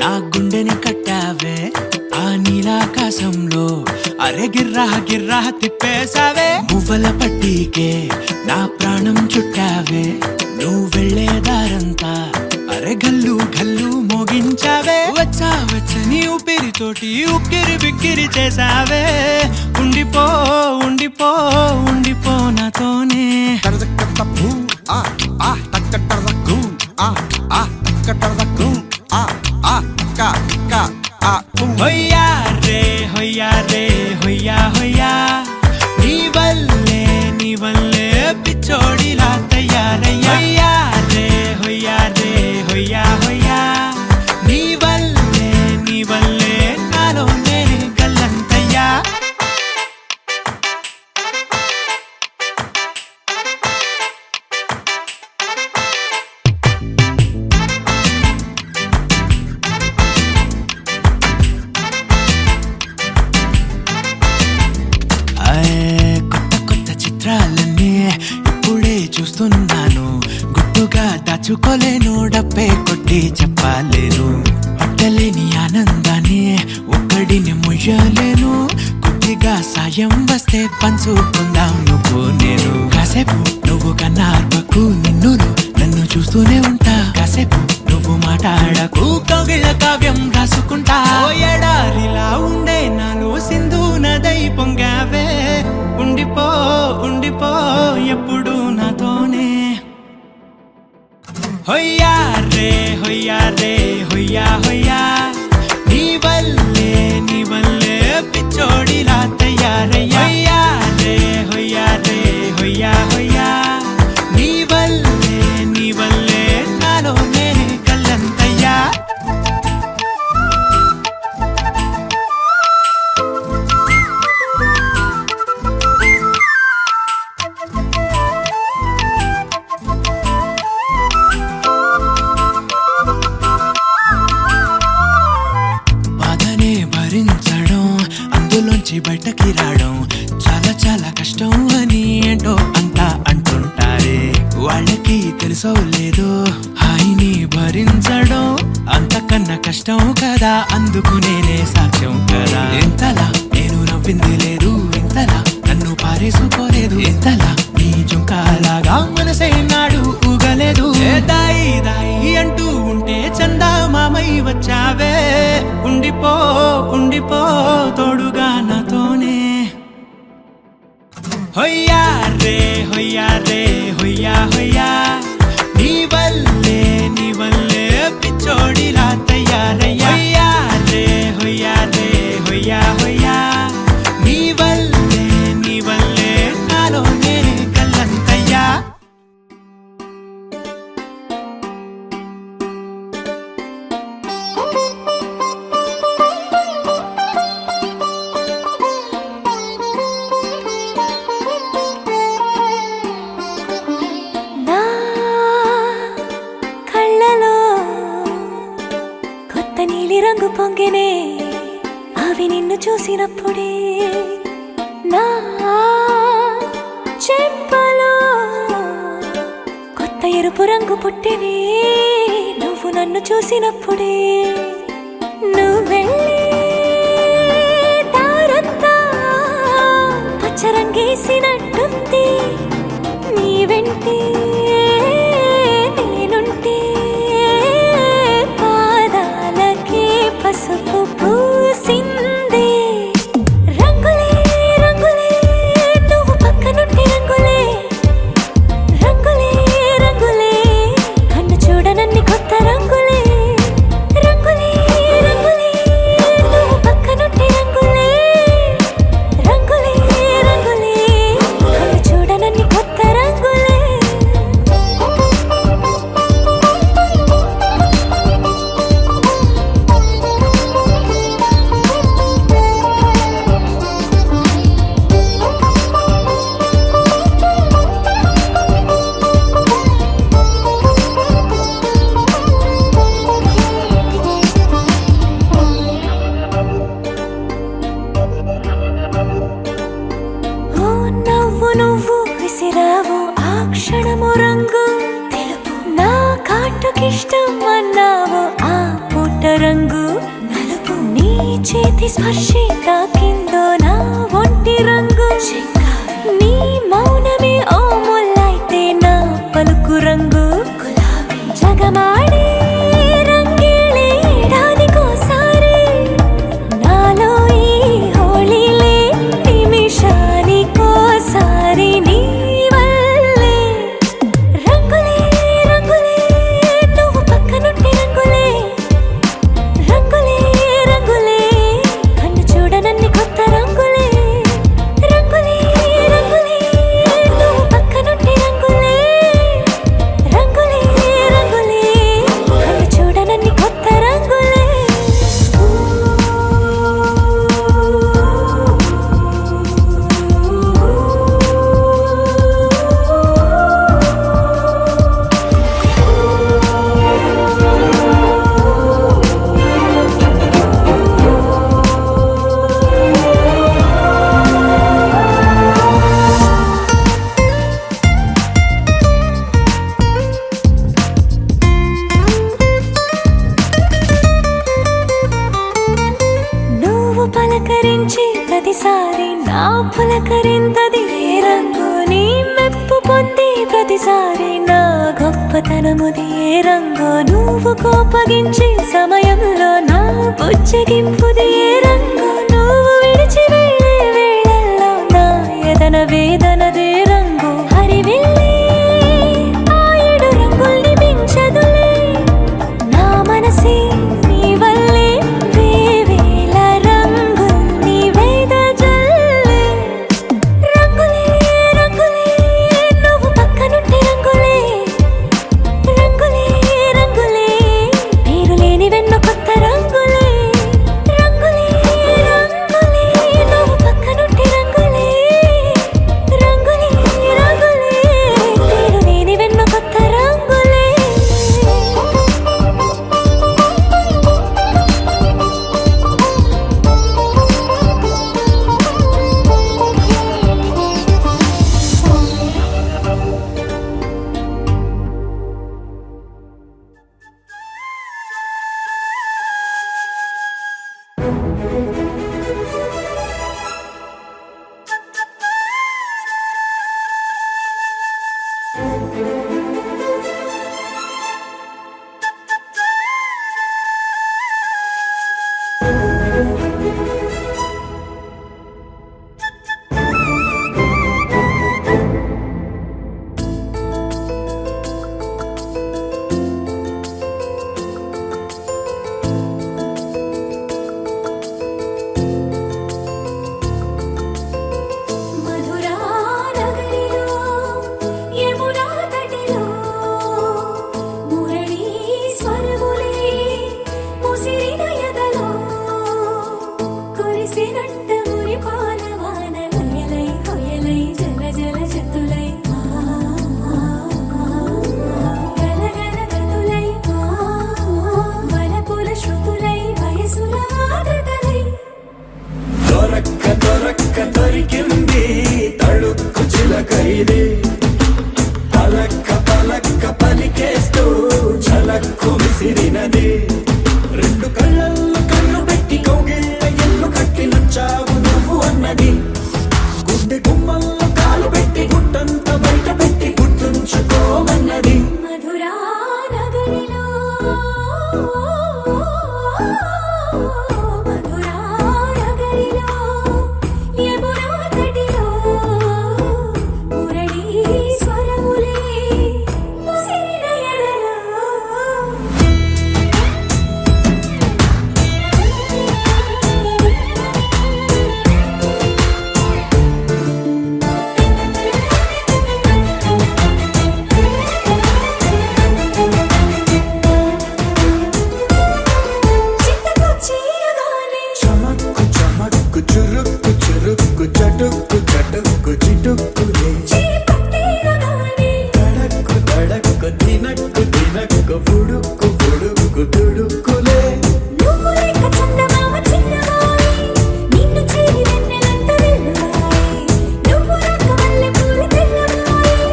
Speaker 9: నా గుండెని కట్టావే ఆ నీలాకాశంలో అరే గిర్రా గిర్రా తిప్పేశావే మువ్వల పట్టీకే నా ప్రాణం చుట్టావే నువ్వు వెళ్ళే దారంతా అరే గల్లు గల్లు మోగించావే వచ్చా వచ్చని ఊపిరితోటి ఉక్కిరి బిక్కిరి చేసావే ఉండిపో ఉండిపో ఉండిపో నాతోనే హొయ్యా రే హొయ్యా రే హొయ్యా హొయ్యా నీ వల్లే పిచ్చోడిలా తయారయ్యా హొయ్యా రే హొయ్యా హొయ్యా నీ వల్లే నాలోనే గల్లంతయ్యా కొత్త చిత్రాలన్నీ ఇప్పుడే చూస్తున్నాను గుట్టుగా దాచుకోలేను డబ్బే కొట్టి చెప్పలేను పట్టలేని ఆనందాన్ని ఒక్కడిని ముయ్యలేను కొద్దిగా సాయం వస్తే పంచుకుందాం నువ్వు నేను కాసేపు నువ్వు కన్నార్పకు నిన్ను నన్ను చూస్తూనే ఉంటా కాసేపు నువ్వు మాట్లాడకు కౌగిళ్ళ కావ్యం రాసుకుంటా ఓ ఎడారిలా ఉండే నాలో సింధు నదై పొంగావే ఉండిపో ఉండిపో ఎప్పుడు నాతోనే హొయ్యా రే హొయ్యా రే హొయ్యా హొయ్యా నీ వల్లే పిచ్చోడిలా తయారయ్యా హొయ్యా రే హొయ్యా హొయ్యా నీ వల్లే నాలోనే కల్లంతయ్యా బయటకి రావడం కూసోలేదు హాయిని భరించడం అంతకన్నా కష్టం కదా అందుకు నేనే సాక్ష్యం కదా ఎంతలా నేను నవ్వింది లేదు ఇంతలా నన్ను పారేసుకోలేదు ఎంతలా నీ జుంకాలాగా మనసే నాడు ఊగలేదు దాయి దాయి అంటూ ఉంటే చందా మామై వచ్చావే ఉండిపో ఉండిపో తోడుగా నాతోనే హొయ్యా రే హొయ్యా రే హొయ్యా హొయ్యా నీ వల్లే పిచ్చోడిలా తయారయ్యా హొయ్యా రే హొయ్యా హొయ్యా నీ వల్లే నాలోనే కల్లంతయ్యా
Speaker 3: నా కళ్ళలో కొత్త నీలి రంగు పొంగినే అవి నిన్ను చూసినప్పుడే నా చెంపలో కొత్త ఎరుపు రంగు పుట్టినే నువ్వు నన్ను చూసినప్పుడే నువ్వెళ్ళే దారంతా పచ్చరంగేసినట్టుంది నీ వెంటే నేనుంటే పాదాలకే పసుపు పూసిందే రంగులే రంగులే నువ్వు పక్కనుంటే రంగులే రంగులే రంగులే కన్ను చూడనన్ని కొత్త రంగులే రంగులే రంగులే నువ్వు పక్కనుంటే రంగులే రంగులే రంగులే కన్ను చూడనన్ని కొత్త రంగులే ఓ నవ్వు నువ్వు విసిరావు ఆ క్షణము రంగు తెలుపు నా కాటుకిష్టం అన్నావు ఆ పూట రంగు నలుపు నీ చేతి స్పర్శే తాకిందో నా ఒంటి రంగు నీ మౌనమే ఓ ముల్లైతే నా పలుకు రంగు గులాబీ జగమాడే రంగేళే ఏడాదికోసారి నాలో ఈ హోళీలే నిమిషానికోసారి నీ వల్లే రంగులే రంగులే నువ్వు పక్కనుంటే రంగులే రంగులే రంగులే కన్ను చూడనన్ని కొత్త రంగులే రంగులే రంగులే నువ్వు పక్కనుంటే రంగులే రంగులే రంగులే కన్ను చూడనన్ని కొత్త రంగులే నువ్వు పలకరించి ప్రతిసారి నా పులకరింతది ఏ రంగు నీ మెప్పు పొంది ప్రతిసారి నా గొప్పతనముది ఏ రంగు నువ్వు కోపగించి సమయంలో నా బుజ్జగింపుది ఏ రంగు నువ్వు విడిచి వెళ్ళే వేళల్లో నా ఎదన వేదనదే రంగు హరివిల్లే ఆ ఏడు రంగుల్ని మించదులే నా మనసే నీ వల్లే వేవేల రంగుల్ని వెదజల్లే రంగులే రంగులే నువ్వు పక్కనుంటే రంగులే రంగులే రంగులే పేరు లేని వెన్నో కొత్త రంగులే రంగులే రంగులే నువ్వు పక్కనుంటే రంగులే మధురా నగరిలో యమునా తటిలో మురళీ స్వరములే ముసిరిన ఎదలో కురిసినంట మురిపాల వాన లయలై కొయలై జల జల జతులై గలగల గతులై వనపుల శృతులై వయసుల ఆదతలై
Speaker 6: దొరక్క దొరక్క దొరికింది తళుక్కు చిలక ఇది పలక్క పలక్క పలికేస్తూ చలక్కు విసిరినది రెండు కళ్ళల్లో కళ్ళు పెట్టి కౌగిళ్ళ ఎల్లు కట్టి నచ్చావు నువ్వు అన్నది గుండె గుమ్మల్లో కాలు పెట్టి గుట్టంత బయట పెట్టి గుర్తుంచుకోమన్నది
Speaker 3: మధురా నగరిలో మధురా నగరిలో యమునా తటిలో మురళీ స్వరములే ముసిరిన ఎదలో చిత్తకొచ్చియగానే
Speaker 6: చమక్కు చమక్కు చురుక్కు చురుక్కు చటుక్కు చటుక్కు చిటుక్కులే
Speaker 3: చేపట్టియగానే
Speaker 6: తడక్కు తడక్కు దినక్కు దినక్కు బుడుక్కు బుడుక్కు తుడుక్కులే
Speaker 3: నువ్వు లేక చందమామ చిన్నవాయి నిన్ను చేరి వెన్నెలంత వెళ్ళవాయి నువ్వు రాక మల్లె పూలు తెల్లవాయి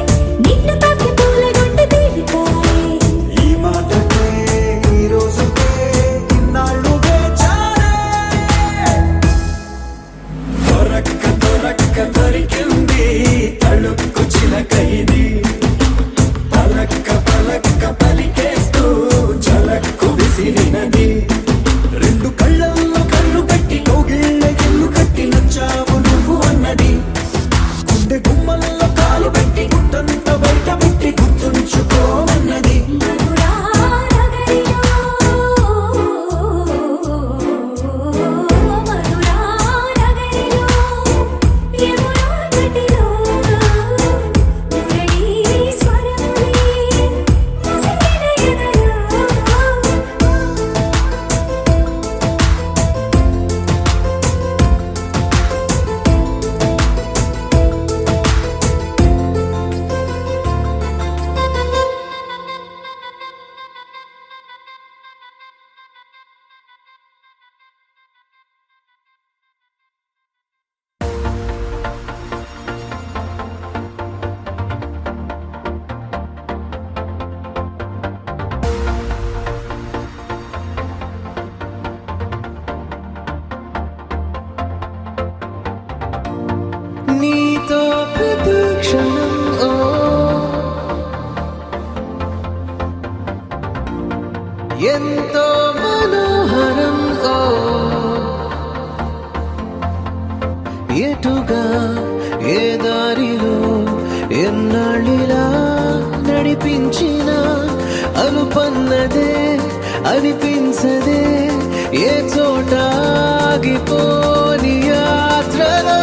Speaker 3: నిన్ను తాకి పూల గుండె తేలికాయి
Speaker 6: ఈ మాటకే ఈ రోజుకే ఇన్నాళ్ళు వేచానే దొరక్క దొరక్క దొరికింది తళుక్కు చిలక ఇది పలక్క పలక్క పలికేస్తూ చలక్కు విసిరినది రెండు కళ్ళల్లో కళ్ళు పెట్టి కౌగిళ్ళ ఎల్లు కట్టి నచ్చావు నువ్వు అన్నది గుండె గుమ్మల్లో కాలు పెట్టి గుట్టంత బయట పెట్టి గుర్తుంచుకోమన్నది
Speaker 3: మధురా నగరిలో మధురా నగరిలో యమునా తటిలో మురళీ స్వరములే ముసిరిన ఎదలో
Speaker 4: నీతో ప్రతి క్షణం ఓ ఎంతో మనోహరం ఓ ఎటుగా ఏ దారిలో ఎన్నాళ్ళిలా నడిపించిన అనుపన్నదే అనిపించదే ఏ చోట ఆగిపోని యాత్రలో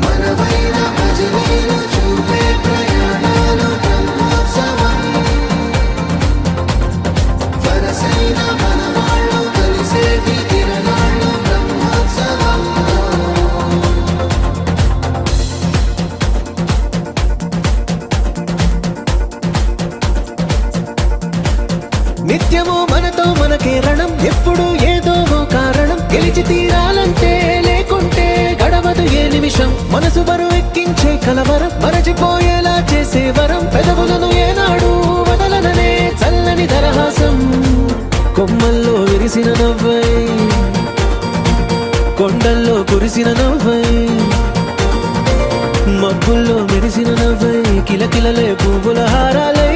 Speaker 4: మనవైన ప్రజలైన చూపే ప్రయాణాలు బ్రహ్మోత్సవం మనసు బరువెక్కించే కలవరం మరచిపోయేలా చేసే వరం పెదవులను ఏనాడు వదలననే చల్లని దరహాసం కొమ్మల్లో విరిసిన నవ్వై కొండల్లో కురిసిన నవ్వై మబ్బుల్లో మెరిసిన నవ్వై కిలకిలలే పువ్వుల హారాలై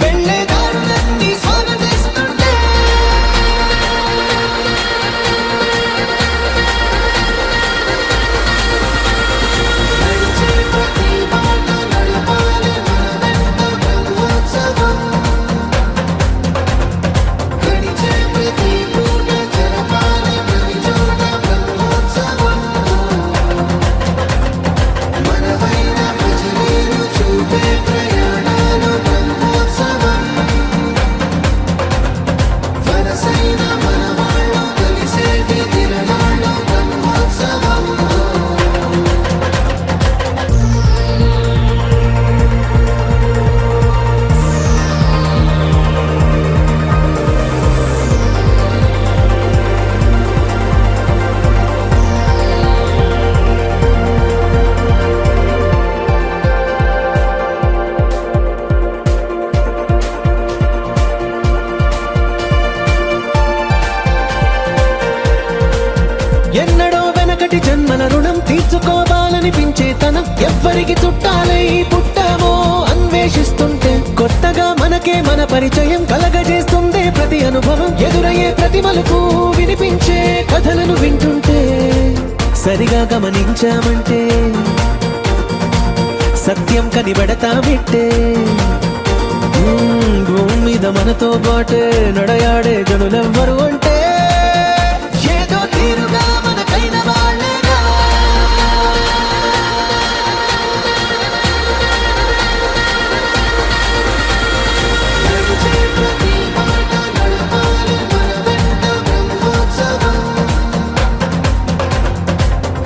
Speaker 4: వెళ్ళే దారులన్నీ స్వాగతిస్తుంటే నడిచే ప్రతి మాట నడపాలి మన వెంట బ్రహ్మోత్సవం గడిచే ప్రతి పూట జరపాలి ప్రతి చోట బ్రహ్మోత్సవం మనవైన భజనీలు చూపే ప్రయాణాలు బ్రహ్మోత్సవం వరసైన మనవాళ్ళు కలిసేటి తిరణాలు బ్రహ్మోత్సవం ఎన్నడో వెనకటి జన్మల రుణం తీర్చుకోవాలనిపించే తనం ఎవ్వరికి చుట్టాలై పుట్టామో అన్వేషిస్తుంటే కొత్తగా మనకే మన పరిచయం కలగజేస్తుందే ప్రతి అనుభవం ఎదురయ్యే ప్రతి మలుపు వినిపించే కథలను వింటుంటే సరిగా గమనించామంటే సత్యం కనిపెడతామిట్టే భూమి మీద మనతో పాటే నడయాడే జనులెవ్వరు అంటే ఏదో తీరుగా మనకైన వాళ్ళేగా నడిచే ప్రతి మాట నడపాలి మన వెంట బ్రహ్మోత్సవం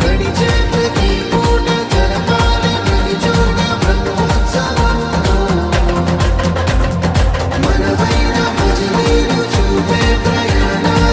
Speaker 4: గడిచే ప్రతి పూట జరపాలి ప్రతి చోట బ్రహ్మోత్సవం మనవైన భజనీలు చూపే ప్రయాణాలు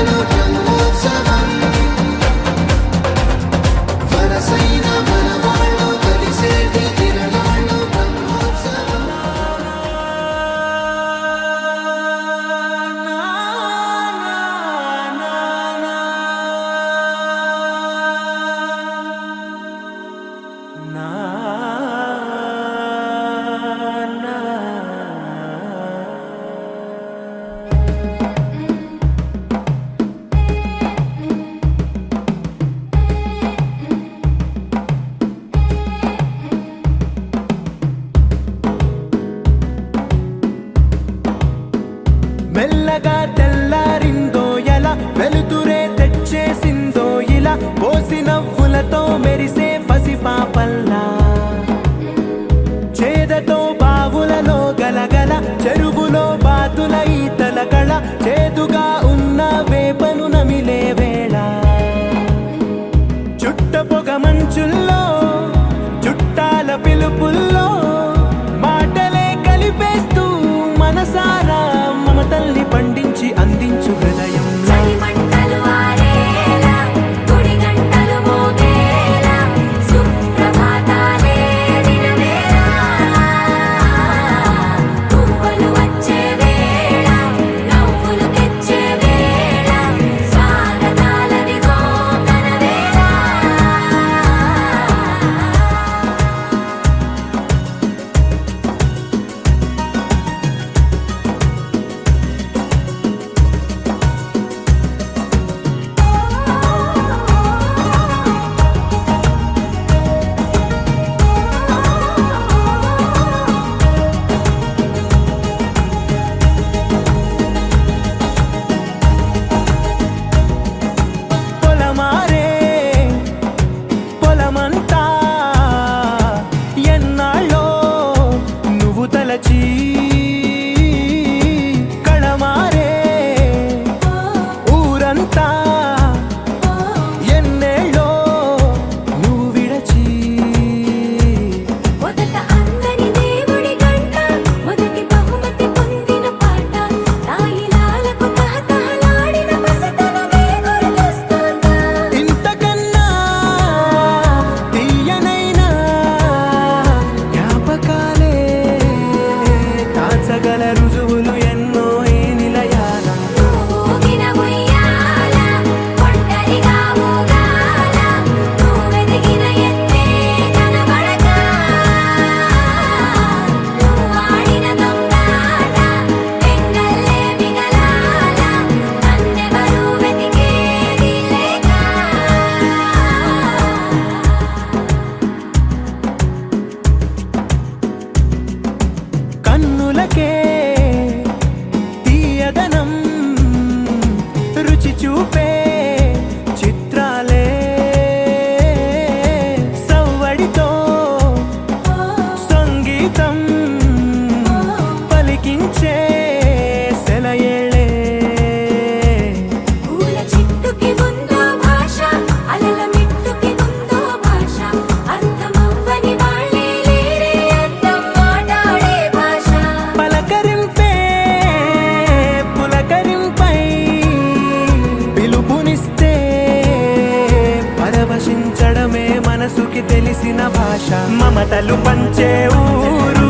Speaker 6: భాష మమతలు పంచే ఊరు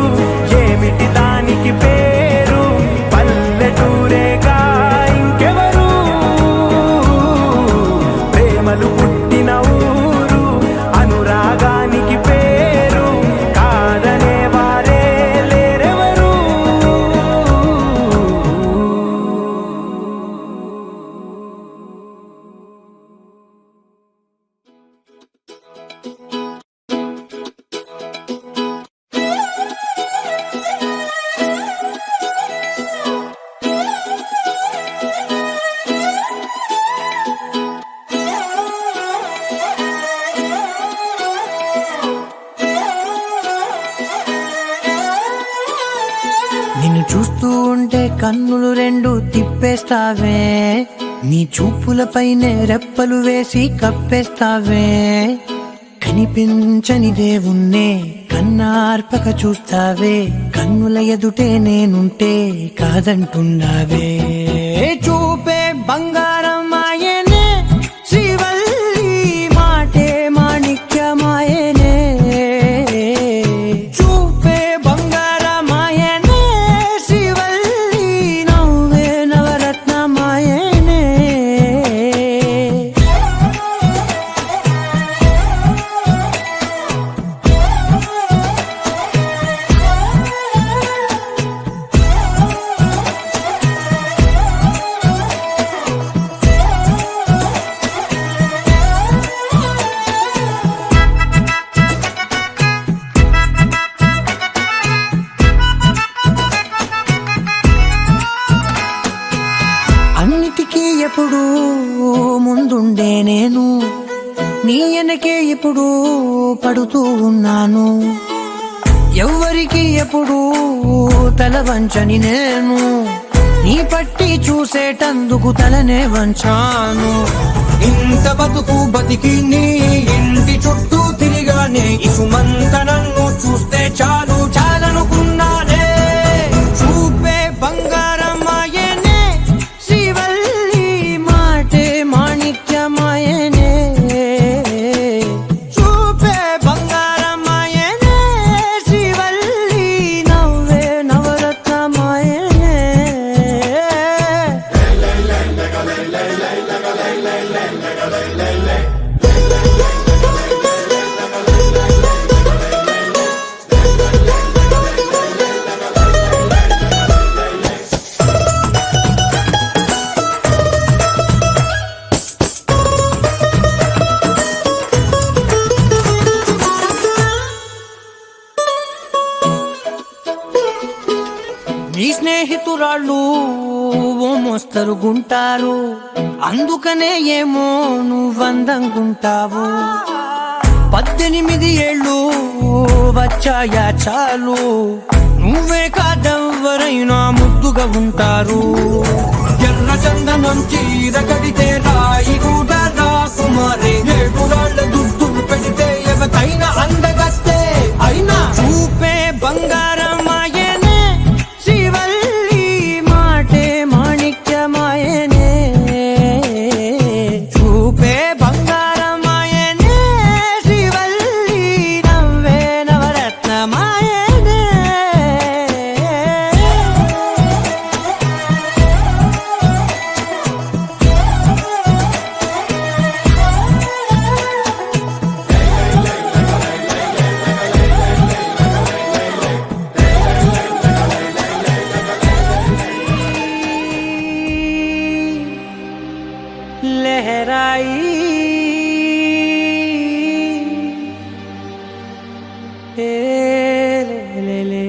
Speaker 6: ఏమిటి దానికి పేరు పల్లెటూరేగా ఇంకెవరు ప్రేమలు పుట్టిన ఊరు అనురాగానికి పేరు కాదనే వారే లేరెవరు నిన్ను చూస్తూ ఉంటే కన్నులు రెండు తిప్పేస్తావే నీ చూపులపైనే రెప్పలు వేసి కప్పేస్తావే కనిపించని దేవుణ్ణే కన్నార్పక చూస్తావే కన్నుల ఎదుటే నేనుంటే కాదంటున్నావే చూపే బంగారం ఆయనే శ్రీవల్లి మాటే మాణిక్యమాయనే చూపే బంగారమాయనే శ్రీవల్లి నవ్వే నవరత్నమాయనే అన్నిటికీ ఎప్పుడు ముందుండే నేను నీ వెనకే ఎప్పుడు పడుతూ ఉన్నాను ఎవ్వరికి ఎప్పుడు తల వంచని నేను నీ పట్టి చూసేటందుకు తలనే వంచాను ఇంత బతుకు బతికి నీ ఇంటి చుట్టూ తిరిగానే ఇసుమంత నన్ను చూస్తే చాలు చాలనుకున్నానే చూపే బంగారమాయనే శ్రీవల్లి మాటే మాణిక్యమాయనే చూపే బంగారమాయనే శ్రీవల్లి నవ్వే నవరత్నమాయనే నీ స్నేహితురాళ్ళు ఓ మోస్తరుగుంటారు అందుకనే ఏమో నువ్వందంగుంటావు 18 ఏళ్ళు వచ్చాయా చాలు నువ్వే కాదెవ్వరైనా ముద్దుగా ఉంటారు ఎర్ర చందనం చీర కడితే రాయి కూడా రాకుమారే 7 రాళ్ళ దుస్తులు పెడితే ఎవతైనా అందగస్తే అయినా చూపే బంగారమాయనే శ్రీవల్లి మాటే మాణిక్యమాయనే చూపే బంగారమాయనే శ్రీవల్లి నవ్వే నవరత్నమాయనే लहराई ले ले ले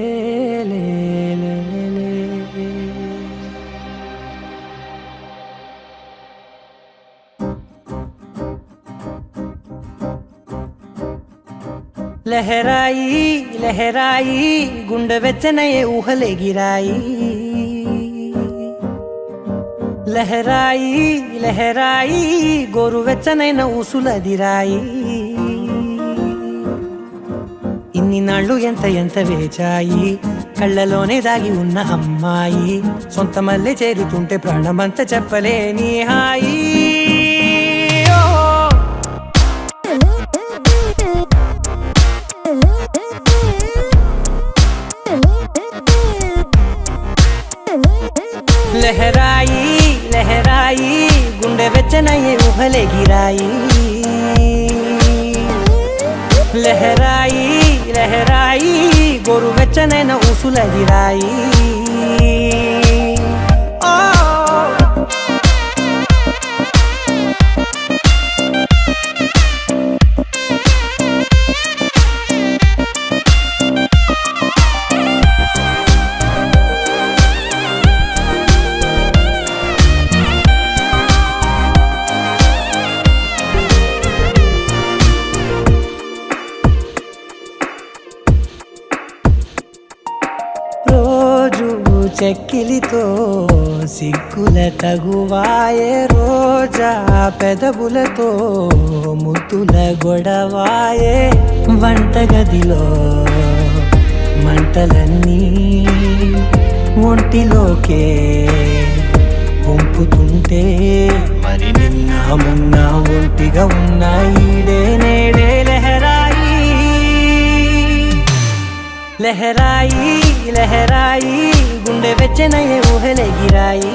Speaker 6: ले ले ले लहराई लहराई गुंड వెచ్చనయే ఊహలే గిరాయి లహరాయి లహరాయి గోరువెచ్చనైన ఊసులదిరాయి ఇన్ని నాళ్ళు ఎంత ఎంత వేచాయి కళ్ళలోనే దాగి ఉన్న అమ్మాయి సొంత మల్లె చేరుతుంటే ప్రాణమంత చెప్పలేని హాయి
Speaker 9: వెచ్చనయ్యే ఊహలెగిరాయి లహరాయి లహరాయి గోరు వెచ్చనైన ఊసులెగిరాయి రోజు చెక్కిలితో సిగ్గుల తగువాయే రోజా పెదవులతో ముద్దుల గొడవాయే వంటగదిలో మంటలన్నీ ఒంటిలోకే వంపుతుంటే మరి నిన్న మొన్న ఒంటిగా ఉన్న ఈడే నేడే లహరాయి లహరాయి లహరాయి గుండె వెచ్చనయ్యే ఊహలెగిరాయి